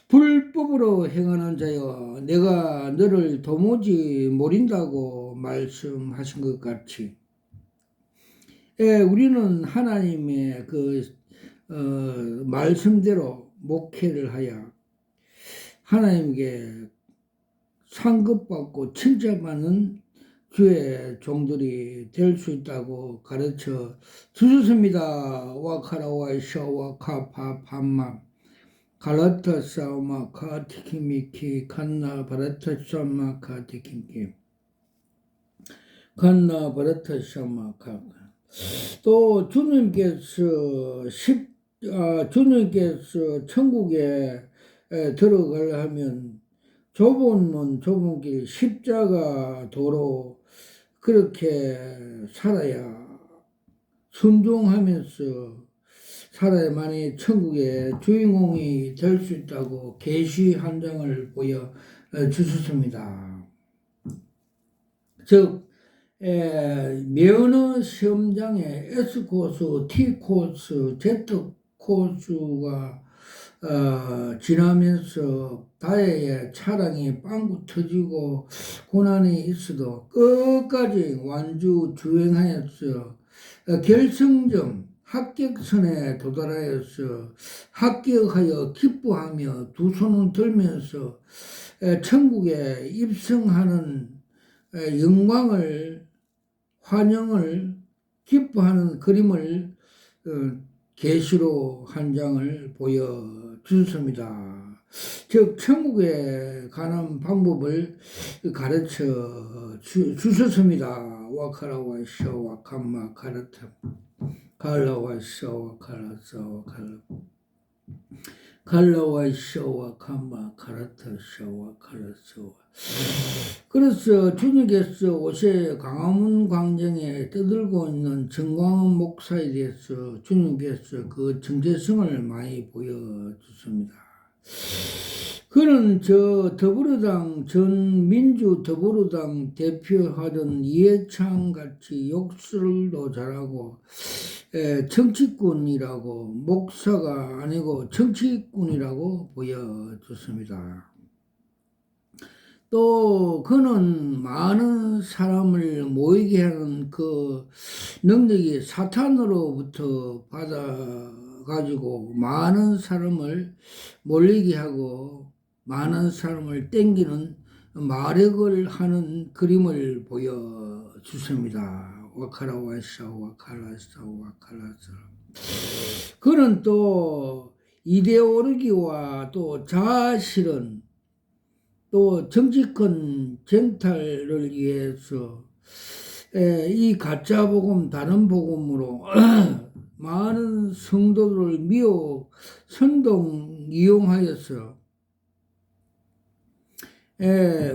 불법으로 행하는 자여 내가 너를 도무지 모른다고 말씀하신 것 같이 우리는 하나님의 말씀대로 목회를 하여 하나님께 상급받고 칭찬받는 주의 종들이 될 수 있다고 가르쳐 주셨습니다. 와카라와 샤와 카파 판마 갈라타 사우마 카티키미키 칸나 바라타 샤마 카티키미 칸나 바라타 샤마 카 또 주님께서 천국에 들어가려 하면 좁은 문 좁은 길 십자가 도로 그렇게 살아야 순종하면서 살아야만이 천국의 주인공이 될 수 있다고 계시 한 장을 보여 주셨습니다. 즉 면허 시험장에 S코스, T코스, Z코스가 지나면서 다해의 차량이 빵꾸 터지고 고난이 있어도 끝까지 완주 주행하였어 결승점 합격선에 도달하여서 합격하여 기뻐하며 두 손을 들면서 천국에 입성하는 영광을 환영을 기뻐하는 그림을 계시로 한 장을 보여주셨습니다. 즉 천국에 가는 방법을 가르쳐 주셨습니다. 와카라와 샤와 캄마 카라타 갈라와 샤와 카라사와 갈라와 샤와 캄마 카라타 샤와 카라사와 그래서 주님께서 옷에 광화문 광장에 떠들고 있는 정광훈 목사에 대해서 주님께서 그 정체성을 많이 보여줬습니다. 그는 전 민주 더불어당 대표하던 이해창 같이 욕설도 잘하고 정치꾼이라고 목사가 아니고 정치꾼이라고 보여줬습니다. 또 그는 많은 사람을 모이게 하는 그 능력이 사탄으로부터 받아가지고 많은 사람을 몰리게 하고 많은 사람을 땡기는 마력을 하는 그림을 보여주십니다. 와카라와샤 와카라사 와카라사. 그는 또 이데올로기와 또 자아실현 또 정치권 쟁탈을 위해서 이 가짜 복음 다른 복음으로 많은 성도들을 미혹 선동 이용하여서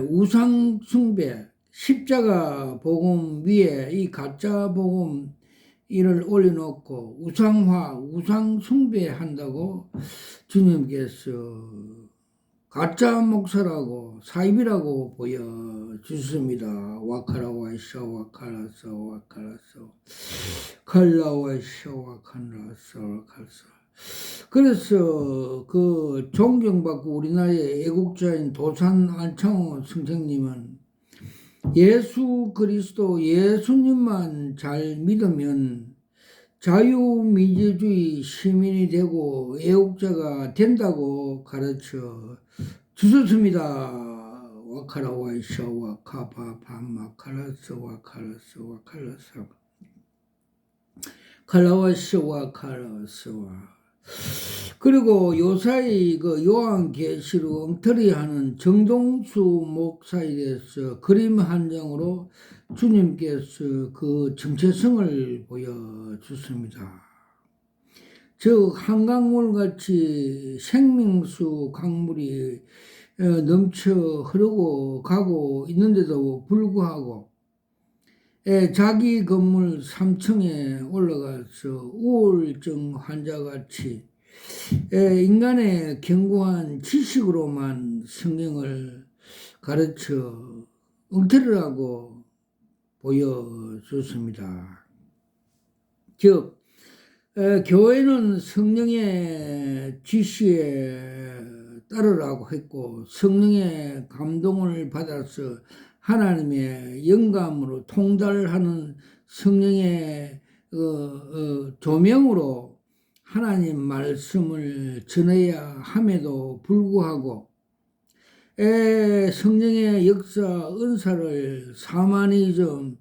우상 숭배 십자가 복음 위에 이 가짜 복음 이를 올려놓고 우상화 우상 숭배한다고 주님께서 가짜 목사라고 사입이라고 보여주십니다. 와카라와이샤 와카라사 와카라사 칼라와이샤 와카라사 와카라사. 그래서 그 존경받고 우리나라의 애국자인 도산 안창호 선생님은 예수 그리스도 예수님만 잘 믿으면 자유민주주의 시민이 되고 애국자가 된다고 가르쳐 주셨습니다. 와카라와이샤 와카바바 마카라스 와카라스 와카라스 칼라와시 와카라스와. 그리고 요사이 그 요한계시록 엉터리하는 정동수 목사에 대해서 그림 한 장으로 주님께서 그 정체성을 보여주십니다. 즉 한강물같이 생명수 강물이 넘쳐 흐르고 가고 있는데도 불구하고 자기 건물 3층에 올라가서 우울증 환자같이 인간의 견고한 지식으로만 성경을 가르쳐 엉터리를 하고 보여줬습니다. 즉 교회는 성령의 지시에 따르라고 했고 성령의 감동을 받아서 하나님의 영감으로 통달하는 성령의 조명으로 하나님 말씀을 전해야 함에도 불구하고 성령의 역사 은사를 사마니즘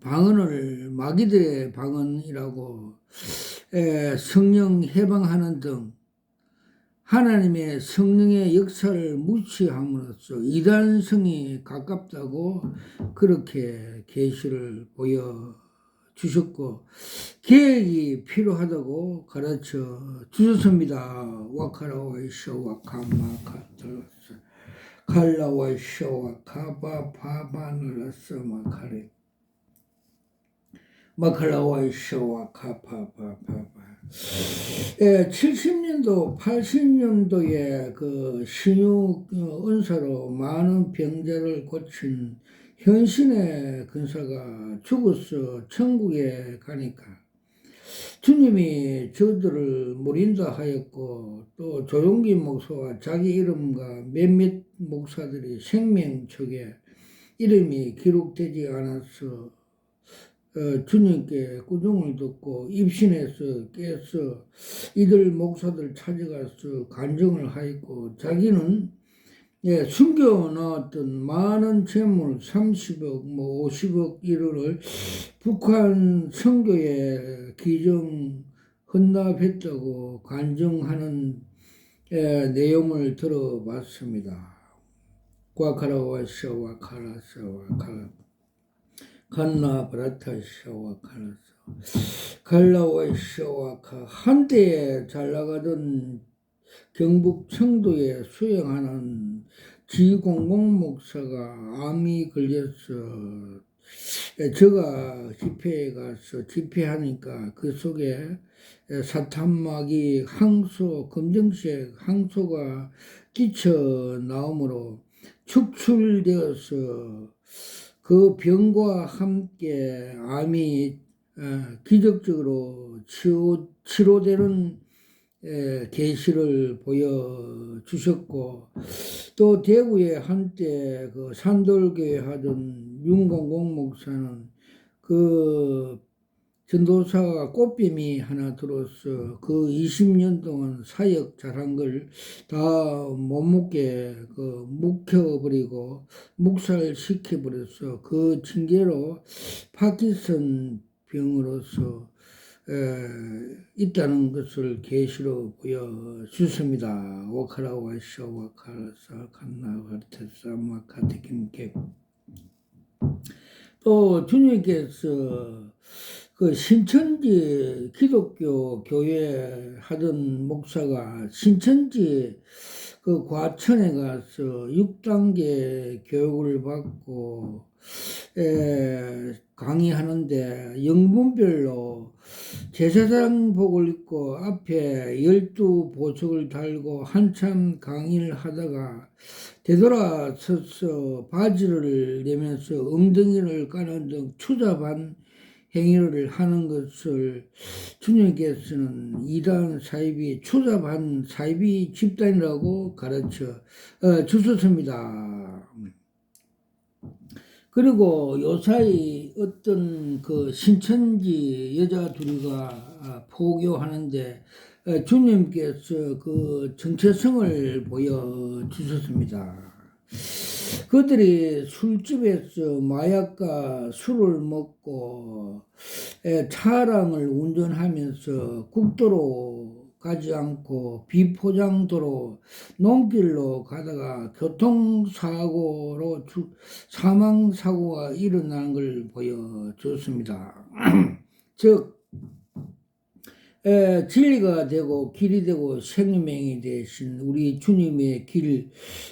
방언을 마귀들의 방언이라고 성령 해방하는 등 하나님의 성령의 역사를 무시함으로써 이단성이 가깝다고 그렇게 계시를 보여주셨고 계획이 필요하다고 가르쳐 주셨습니다. 와카라와이샤 와카마카탈라스 칼라와이샤 와카바바바늘라스 마카레 마칼라와이샤 와카바바바바. 70년도, 80년도에 그 신유 은사로 많은 병자를 고친 현신의 근사가 죽어서 천국에 가니까 주님이 저들을 모린다 하였고 또 조용기 목사와 자기 이름과 몇몇 목사들이 생명책에 이름이 기록되지 않아서 주님께 꾸중을 듣고 입신해서 깨서 이들 목사들 찾아가서 간증을 하였고 자기는 숨겨놨던 많은 재물 30억 50억 이를 북한 선교에 기증 헌납했다고 간증하는 내용을 들어봤습니다. 과카라와샤 와카라사 와카라 간나 브라타샤와 칼라사 칼라와샤와카. 한때에 잘나가던 경북 청도에 수행하는 지공공 목사가 암이 걸려서 저가 집회에 가서 집회하니까 그 속에 사탄막이 항소 검정색 항소가 끼쳐 나오므로 축출되어서 그 병과 함께 암이 기적적으로 치료되는 계시를 보여주셨고 또 대구에 한때 그 산돌교회 하던 윤공공 목사는 그 전도사가 꽃뱀이 하나 들어서 그 20년 동안 사역 잘한 걸 다 못 묵게 묵혀버리고 묵살시켜버려서 그 징계로 파킨슨 병으로서 있다는 것을 계시로 보여주습니다. 와카라와샤 와카라사 칸나가르테사 마카테kim게 또 주님께서 그 신천지 기독교 교회 하던 목사가 신천지 그 과천에 가서 6단계 교육을 받고 강의하는데 영분별로 제사장복을 입고 앞에 12보석을 달고 한참 강의를 하다가 되돌아서서 바지를 내면서 엉덩이를 까는 등 추잡한 행위를 하는 것을 주님께서는 이단 사이비 추잡한 사이비 집단이라고 가르쳐 주셨습니다. 그리고 요사이 어떤 그 신천지 여자 둘이가 포교하는데 주님께서 그 정체성을 보여주셨습니다. 그들이 술집에서 마약과 술을 먹고 차량을 운전하면서 국도로 가지 않고 비포장도로 논길로 가다가 교통사고로 사망사고가 일어나는 걸 보여줬습니다. 즉 진리가 되고 길이 되고 생명이 되신 우리 주님의 길,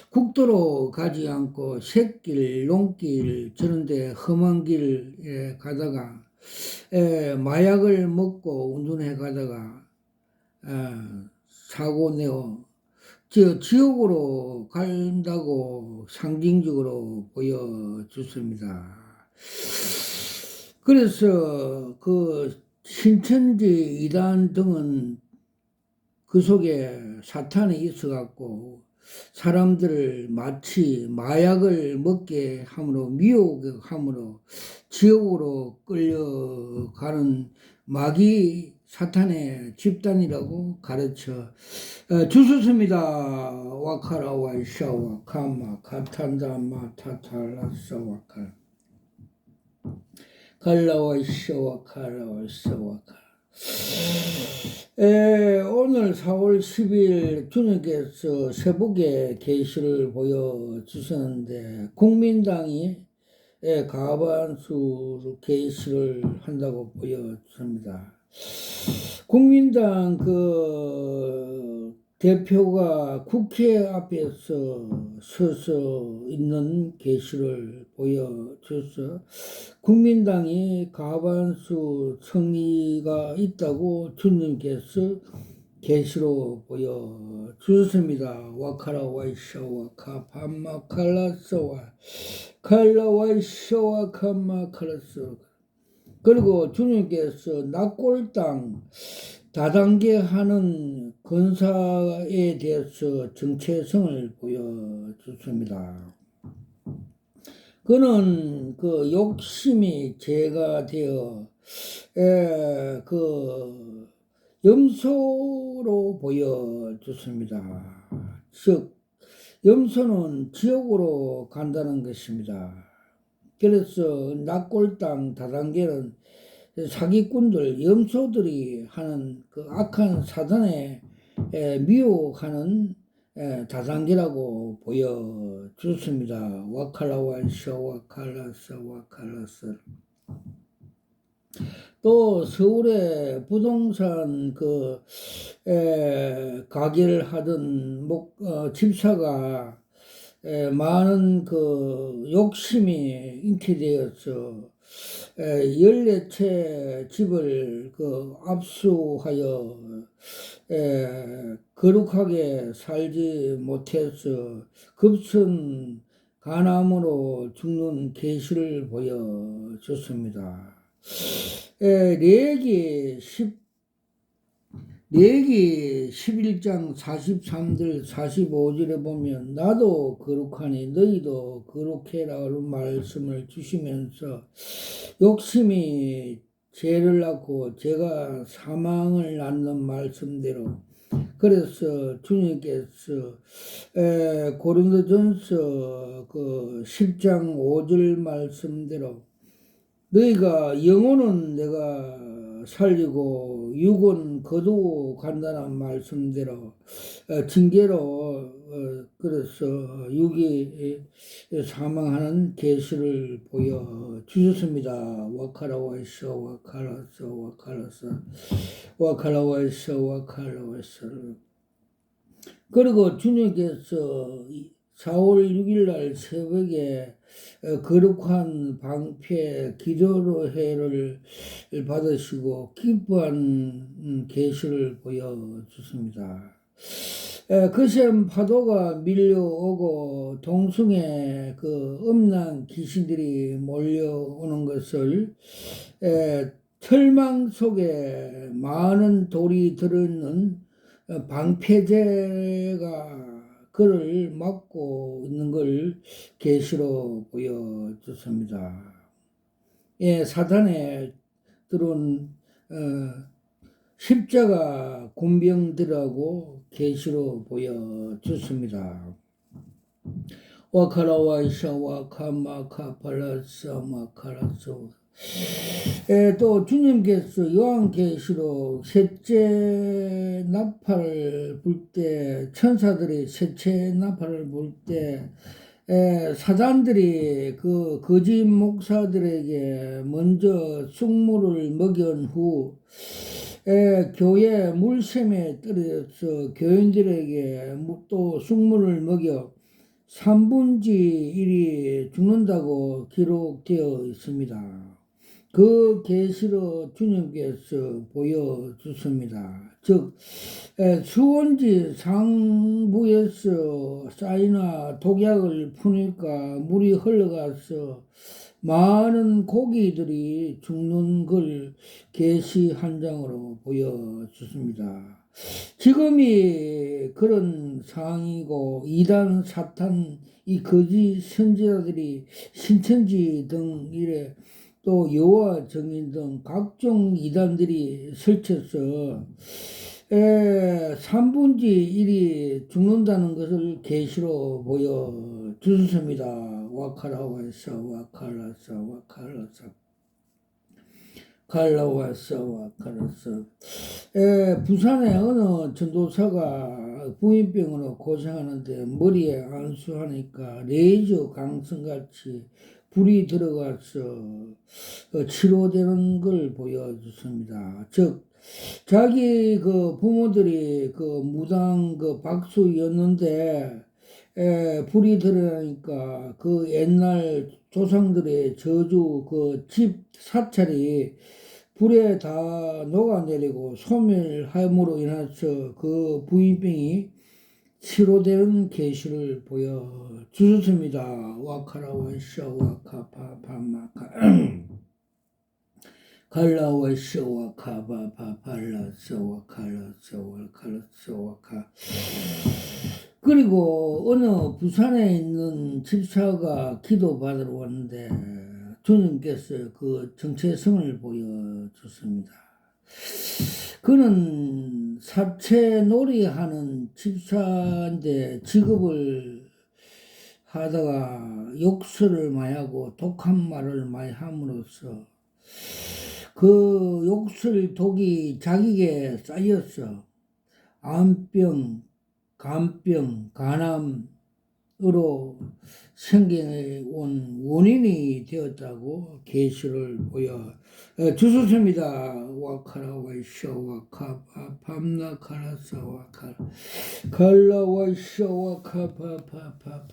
국도로 가지 않고 샛길, 논길, 저런데 험한 길에 가다가 마약을 먹고 운전해 가다가 사고 내어 지옥으로 간다고 상징적으로 보여줬습니다. 그래서 그 신천지 이단 등은 그 속에 사탄이 있어갖고 사람들을 마치 마약을 먹게 함으로 미혹함으로 지옥으로 끌려가는 마귀 사탄의 집단이라고 가르쳐 주셨습니다. 와카라와 샤와 카마 카탄다 마타탈라사 와카 갈라와 샤와 카라와 샤와카 오늘 4월 10일 주님께서 세복의 계시를 보여주셨는데 국민당이 과반수 계시를 한다고 보여줍니다. 국민당 그 대표가 국회 앞에서 서서 있는 계시를 보여줘서 국민당이 과반수 승리가 있다고 주님께서 계시로 보여주셨습니다. 와카라 와이샤와 카파마 칼라서와 칼라 와이샤와 카마 칼라서 그리고 주님께서 낙골당 다단계 하는 건사에 대해서 정체성을 보여줬습니다. 그는 그 욕심이 죄가 되어 그 염소로 보여줬습니다. 즉 염소는 지옥으로 간다는 것입니다. 그래서 낙골당 다단계는 사기꾼들, 염소들이 하는 그 악한 사단에 미혹하는 다단계라고 보여줬습니다. 와칼라와샤 와칼라사 와칼라사 또 서울에 부동산 가게를 하던 집사가 많은 그 욕심이 인기되어서 14채 집을 압수하여 거룩하게 살지 못해서 급성 간암으로 죽는 계시를 보여줬습니다. 레기 11장 43절 45절에 보면 나도 거룩하니 너희도 거룩해라는 말씀을 주시면서 욕심이 죄를 낳고 죄가 사망을 낳는 말씀대로 그래서 주님께서 고린도전서 그 10장 5절 말씀대로 너희가 영혼은 내가 살리고 육은 거두고 간다는 말씀대로 징계로 그래서 육이 사망하는 계시를 보여 주셨습니다. 와카라와이셔 와카라서 와카라서 와카라와이셔 와카라와이셔. 그리고 주님께서 4월 6일 날 새벽에 거룩한 방패 기도로 회를 받으시고 기뻐한 계시를 보여주십니다. 거센 파도가 밀려오고 동승에 그 음란 귀신들이 몰려오는 것을 철망 속에 많은 돌이 들어있는 방패제가 그를 막고 있는 걸 계시로 보여줬습니다. 예, 사탄에 들어온 십자가 군병들하고 계시로 보여줬습니다. 와카라와이샤 와카마카 팔라사 마카라소. 또 주님께서 요한계시록 셋째 나팔을 불 때 천사들이 셋째 나팔을 불 때 사단들이 그 거짓 목사들에게 먼저 쑥물을 먹인 후 교회 물샘에 떨어져서 교인들에게 또 쑥물을 먹여 3분의 1이 죽는다고 기록되어 있습니다. 그 계시로 주님께서 보여주십니다. 즉 수원지 상부에서 쌓이나 독약을 푸니까 물이 흘러가서 많은 고기들이 죽는 걸 계시 한 장으로 보여주십니다. 지금이 그런 상황이고 이단 사탄 이 거짓 선지자들이 신천지 등 이래 또 여호와 증인 등 각종 이단들이 설쳐서 3분의 1이 죽는다는 것을 계시로 보여주셨습니다. 와카라와서 와카라서 와카라서 갈라와서 와카라서. 부산에 어느 전도사가 부인병으로 고생하는데 머리에 안수하니까 레이저 강성같이 불이 들어가서 치료되는 걸 보여줬습니다. 즉 자기 그 부모들이 그 무당 그 박수였는데 불이 들어가니까 그 옛날 조상들의 저주 그 집 사찰이 불에 다 녹아내리고 소멸함으로 인해서 그 부인병이 치료되는 계시를 보여주셨습니다. 와카라와샤 와카파파마카 갈라와샤 와카바파팔라샤 와카라샤 와카라샤 와카. 그리고 어느 부산에 있는 집사가 기도 받으러 왔는데 주님께서 그 정체성을 보여줬습니다. 그는 사채놀이 하는 집사인데 직업을 하다가 욕설을 많이 하고 독한 말을 많이 함으로써 그 욕설 독이 자기에게 쌓였어. 암병, 간병, 간암으로 생겨온 원인이 되었다고 계시를 보여 주셨습니다. 와카라와이쇼 와카파팜나카라사 와카 갈라와이쇼 와카파파파파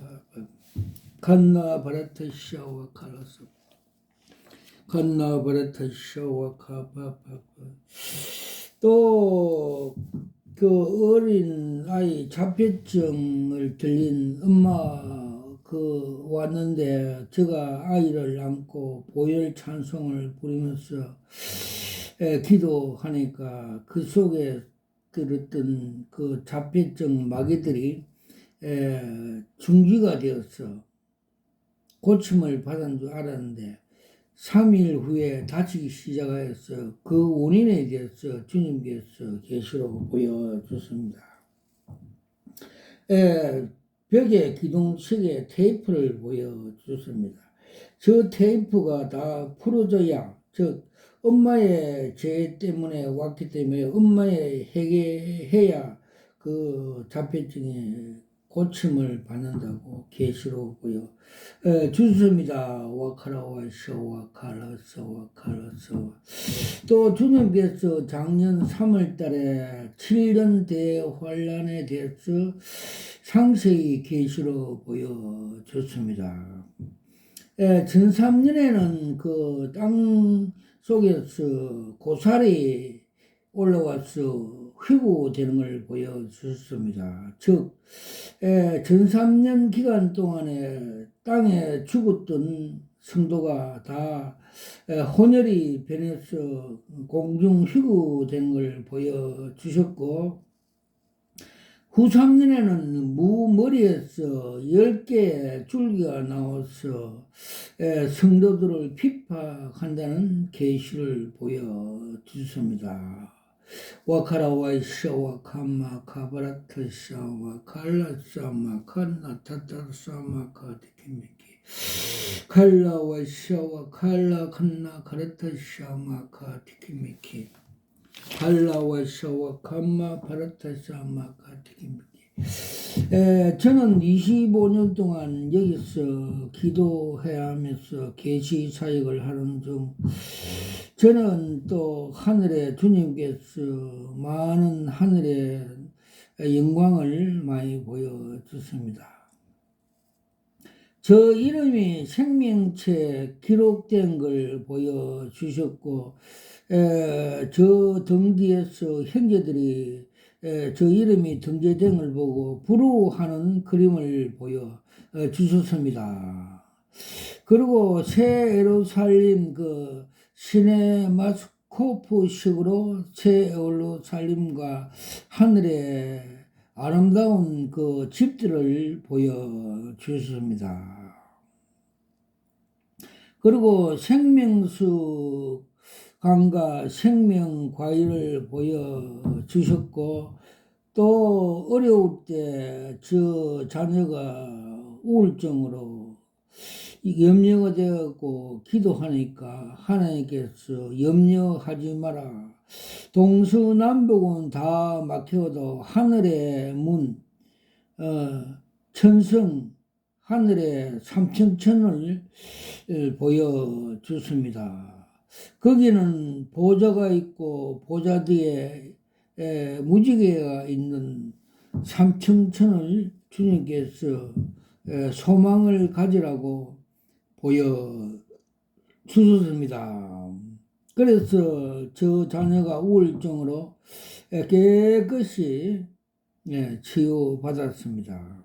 간나바라타쇼 와카라사 간나바라타쇼 와카파파파. 또 그 어린 아이 자폐증을 들린 엄마 그 왔는데 제가 아이를 안고 보혈 찬송을 부리면서 기도하니까 그 속에 들었던 그 자폐증 마귀들이 중지가 되었어. 고침을 받은 줄 알았는데 3일 후에 다치기 시작하였어. 그 원인에 대해서 주님께서 계시로 보여주십니다. 벽에 기둥식의 테이프를 보여주십니다. 저 테이프가 다 풀어져야, 즉 엄마의 죄 때문에 왔기 때문에 엄마의 회개해야 그 자폐증에 고침을 받는다고 계시로 보여 주십니다. 와카라와쇼 와카라서 와카라서. 또 주님께서 작년 3월 달에 7년 대환란에 대해서 상세히 계시로 보여줬습니다. 전 3년에는 그 땅 속에서 고살이 올라와서 휘구되는 걸 보여줬습니다. 즉, 전 3년 기간 동안에 땅에 죽었던 성도가 다 혼혈이 변해서 공중 휘구된 걸 보여주셨고, 후 3년에는 머리에서 10개의 줄기가 나와서 성도들을 핍박한다는 계시를 보여주십니다. 와카라와이샤 와카마 카바라타샤 와칼라사마 칸나타타사마 카디키미키 칼라와이샤 와칼라 칸나 카라타샤마 카디키미키 칼라와샤와 감마 바라타샤마 카티키미키. 저는 25년 동안 여기서 기도해야 하면서 계시 사역을 하는 중, 저는 또 하늘에 주님께서 많은 하늘의 영광을 많이 보여주십니다. 저 이름이 생명체에 기록된 걸 보여주셨고, 저 등 뒤에서 형제들이 저 이름이 등재된 걸 보고 부러워하는 그림을 보여주셨습니다. 그리고 새 예루살렘 그 시네마스코프식으로 새 예루살렘과 하늘의 아름다운 그 집들을 보여주셨습니다. 그리고 생명수 강과 생명 과일을 보여주셨고, 또 어려울 때 저 자녀가 우울증으로 염려가 되었고 기도하니까 하나님께서 염려하지 마라. 동서남북은 다 막혀도 하늘의 문, 천성, 하늘의 삼층천을 보여주십니다. 거기는 보좌가 있고 보좌 뒤에 무지개가 있는 삼층천을 주님께서 소망을 가지라고 보여주셨습니다. 그래서 저 자녀가 우울증으로 깨끗이 치유받았습니다.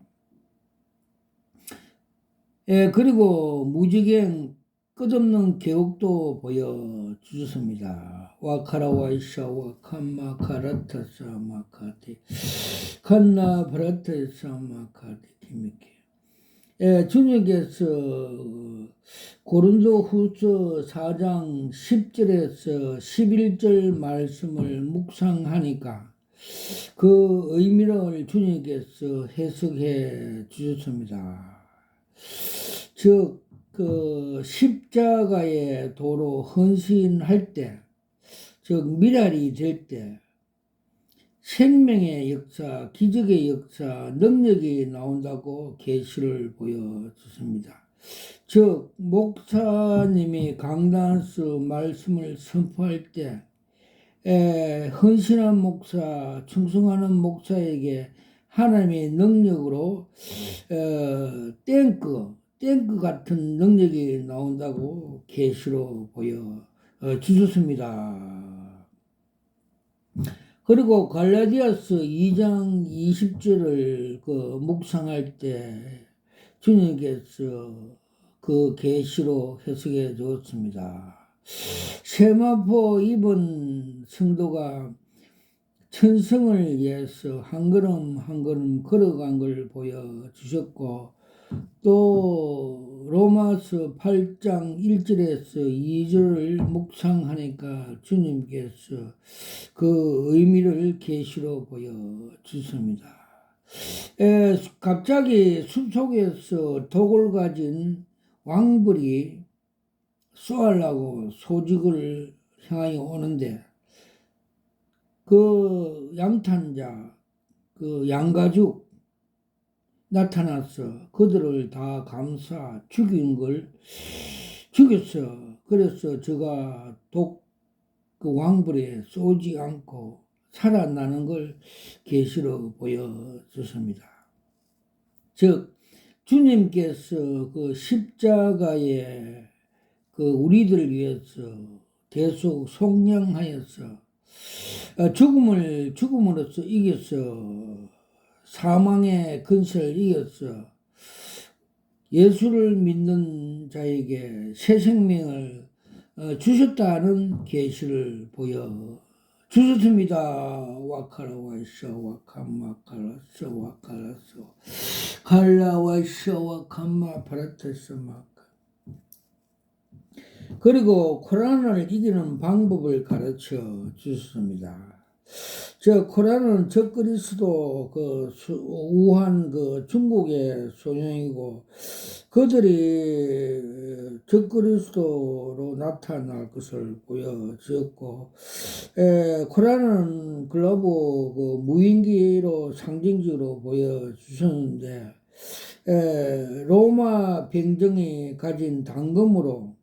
그리고 무지개 끝없는 계곡도 보여주셨습니다. 와카라와이샤 와칸마 카라타사 마카티 칸나 브라타사 마카티 키미키. 주님께서 고린도후서 4장 10절에서 11절 말씀을 묵상하니까 그 의미를 주님께서 해석해 주셨습니다. 즉 그 십자가의 도로 헌신할 때, 즉 미랄이 될 때 생명의 역사, 기적의 역사, 능력이 나온다고 계시를 보여주십니다. 즉 목사님이 강단에서 말씀을 선포할 때 헌신한 목사, 충성하는 목사에게 하나님의 능력으로 탱크 같은 능력이 나온다고 계시로 보여 주셨습니다. 그리고 갈라디아서 2장 20절을 그 묵상할 때 주님께서 그 계시로 해석해 주었습니다. 세마포 입은 성도가 천성을 위해서 한 걸음 한 걸음 걸어간 걸 보여주셨고, 또 로마서 8장 1절에서 2절을 묵상하니까 주님께서 그 의미를 계시로 보여 주십니다. 갑자기 숲속에서 독을 가진 왕벌이 쏘아려고 소직을 향하여 오는데 그 양탄자, 그 양가죽 나타나서 그들을 다 감싸 죽였어. 그래서 저가 그 왕불에 쏘지 않고 살아나는 걸 계시로 보여주십니다. 즉 주님께서 그 십자가에 그 우리들을 위해서 대속 속량하여서 죽음으로써 이겨서 사망의 근세를 이겨서 예수를 믿는 자에게 새 생명을 주셨다는 계시를 보여 주셨습니다. 와카라와샤 와카마카라서 와카라서 칼라와샤 와카마 파라테스 마카. 그리고 코로나를 이기는 방법을 가르쳐 주셨습니다. 코로나는 적그리스도 우한 중국의 소용이고 그들이 적그리스도로 나타날 것을 보여주었고 코로나는 글로벌 무인기로 상징적으로 보여주셨는데 로마 병정이 가진 당금으로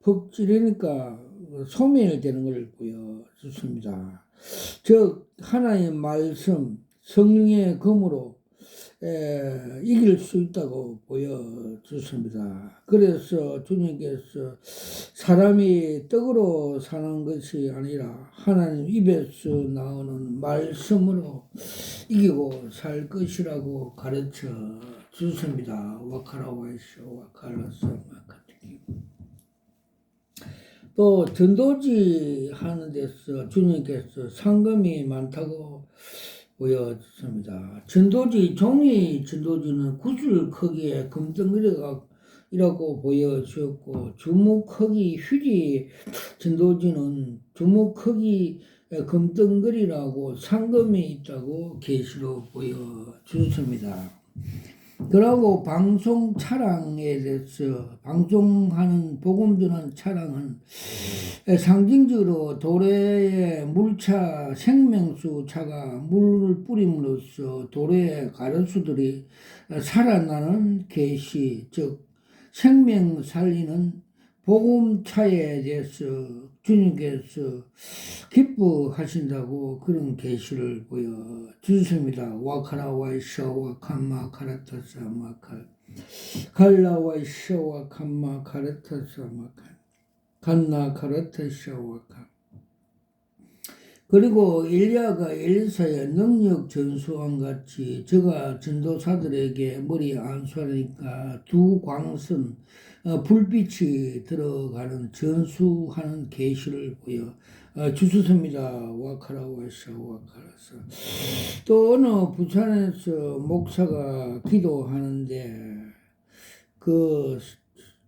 푹 찌르니까 소멸되는 걸 보여주십니다. 즉 하나의 말씀 성령의 검으로 이길 수 있다고 보여주십니다. 그래서 주님께서 사람이 떡으로 사는 것이 아니라 하나님 입에서 나오는 말씀으로 이기고 살 것이라고 가르쳐 주십니다. 와카라와이쇼 와카라서 마카티키. 또 전도지 하는 데서 주님께서 상금이 많다고 보여줬습니다. 종이 전도지는 구슬 크기의 금덩어리라고 보여주었고 주먹 크기 휴지 전도지는 주먹 크기 금덩어리라고 상금이 있다고 계시로 보여주셨습니다. 그러고 방송 차량에 대해서 방송하는 복음 전하는 차량은 상징적으로 도래의 물차 생명수 차가 물을 뿌림으로써 도래의 가르수들이 살아나는 계시 즉 생명 살리는 복음차에 대해서 주님께서 기뻐하신다고 그런 계시를 보여주십니다. 와카라와이샤 와칸마 카라타사 마칼 칼라와이샤 와칸마 카라타사 마칼 간나 카라타샤 와칸. 그리고 엘리야가 엘리사의 능력 전수한 같이 저가 전도사들에게 머리 안수하니까 두 광선 불빛이 들어가는 전수하는 계시를 보여 주셨습니다. 와카라와샤 와카라사. 또 어느 부산에서 목사가 기도하는데 그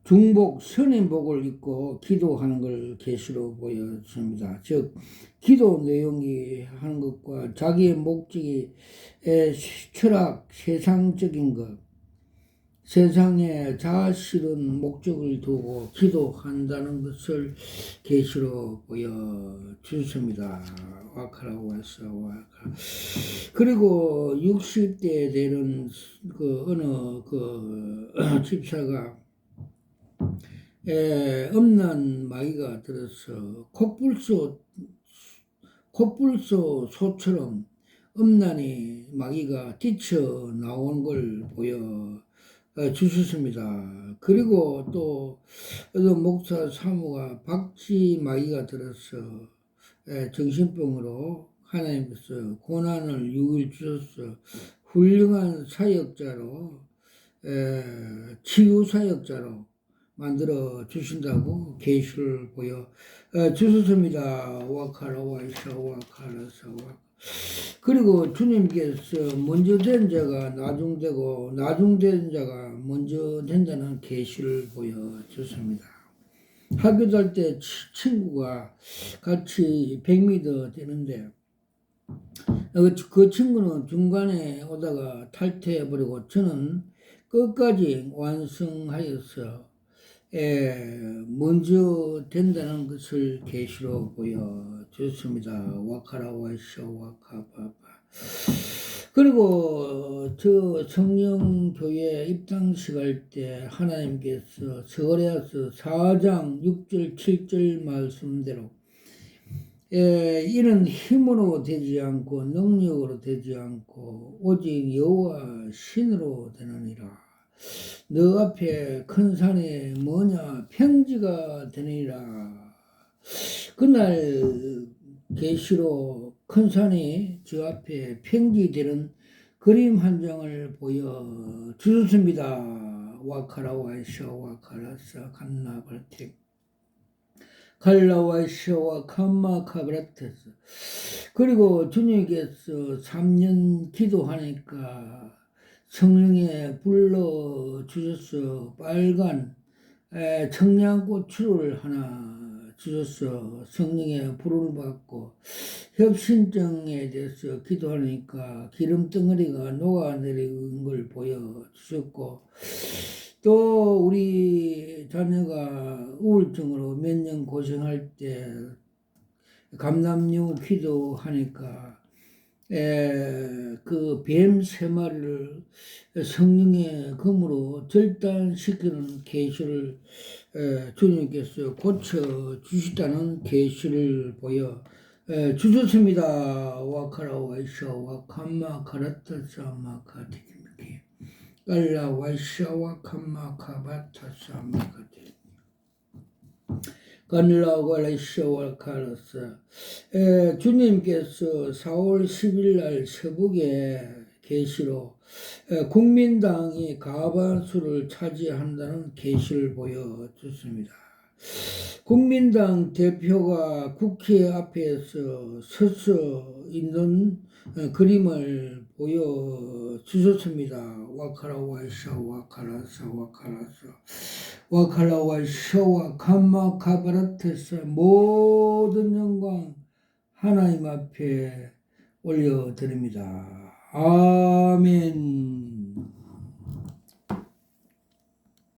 중복 선인복을 입고 기도하는 걸 계시로 보여줍니다. 즉 기도 내용이 하는 것과 자기의 목적이 철학, 세상적인 것, 세상에 자아실은 목적을 두고 기도한다는 것을 계시로 보여주십니다. 와카라고 해서 와카. 그리고 60대 되는 어느 집사가 음란 마귀가 들어서 콧불소 소처럼 음란이 마귀가 뛰쳐 나온 걸 보여주셨습니다. 그리고 또 목사 사모가 박쥐 마귀가 들어서 정신병으로 하나님께서 고난을 6일 주셔서 훌륭한 사역자로 치유 사역자로 만들어 주신다고 계시를 보여 주셨습니다. 와카라와이샤 와카라사 와. 그리고 주님께서 먼저 된 자가 나중되고 나중된 자가 먼저 된다는 계시를 보여줬습니다. 학교 다닐 때 친구가 같이 100m 되는데 그 친구는 중간에 오다가 탈퇴해버리고 저는 끝까지 완성하여서 먼저 된다는 것을 계시로 보여줬습니다. 와카라와샤 와카바바. 그리고 저 성령교회 입당식 할 때 하나님께서 스가랴서 4장 6절 7절 말씀대로 이는 힘으로 되지 않고 능력으로 되지 않고 오직 여호와 신으로 되느니라. 너 앞에 큰 산이 뭐냐 평지가 되느니라. 그날 계시로 큰 산이 저 앞에 평지되는 그림 한 장을 보여주셨습니다. 와카라와이샤 와카라사 간나발텍 갈라와이샤와 캄마카브라테스. 그리고 주님께서 3년 기도하니까 성령에 불러주셔서 빨간 청양고추를 하나 주셔서 성령의 불을 받고 협신증에 대해서 기도하니까 기름 덩어리가 녹아내리는 걸 보여주셨고 또 우리 자녀가 우울증으로 몇 년 고생할 때 감남유 기도하니까 그 뱀 3마리를 성령의 검으로 절단시키는 계시를 주님께서 고쳐 주시다는 계시를 보여 주셨습니다. 와카라와이샤 와캄마 카라타사 마카티키미키 갈라와이샤 와캄마 카바타사 마카티 간라와이샤와카라사. 주님께서 4월 10일 날 새벽에 계시로 국민당이 과반수를 차지한다는 계시를 보여줬습니다. 국민당 대표가 국회 앞에서 서서 있는 그림을 보여주셨습니다. 와카라와이샤 와카라사 와카라사 와카라와이샤 와카마카바라테사. 모든 영광 하나님 앞에 올려드립니다. 아멘.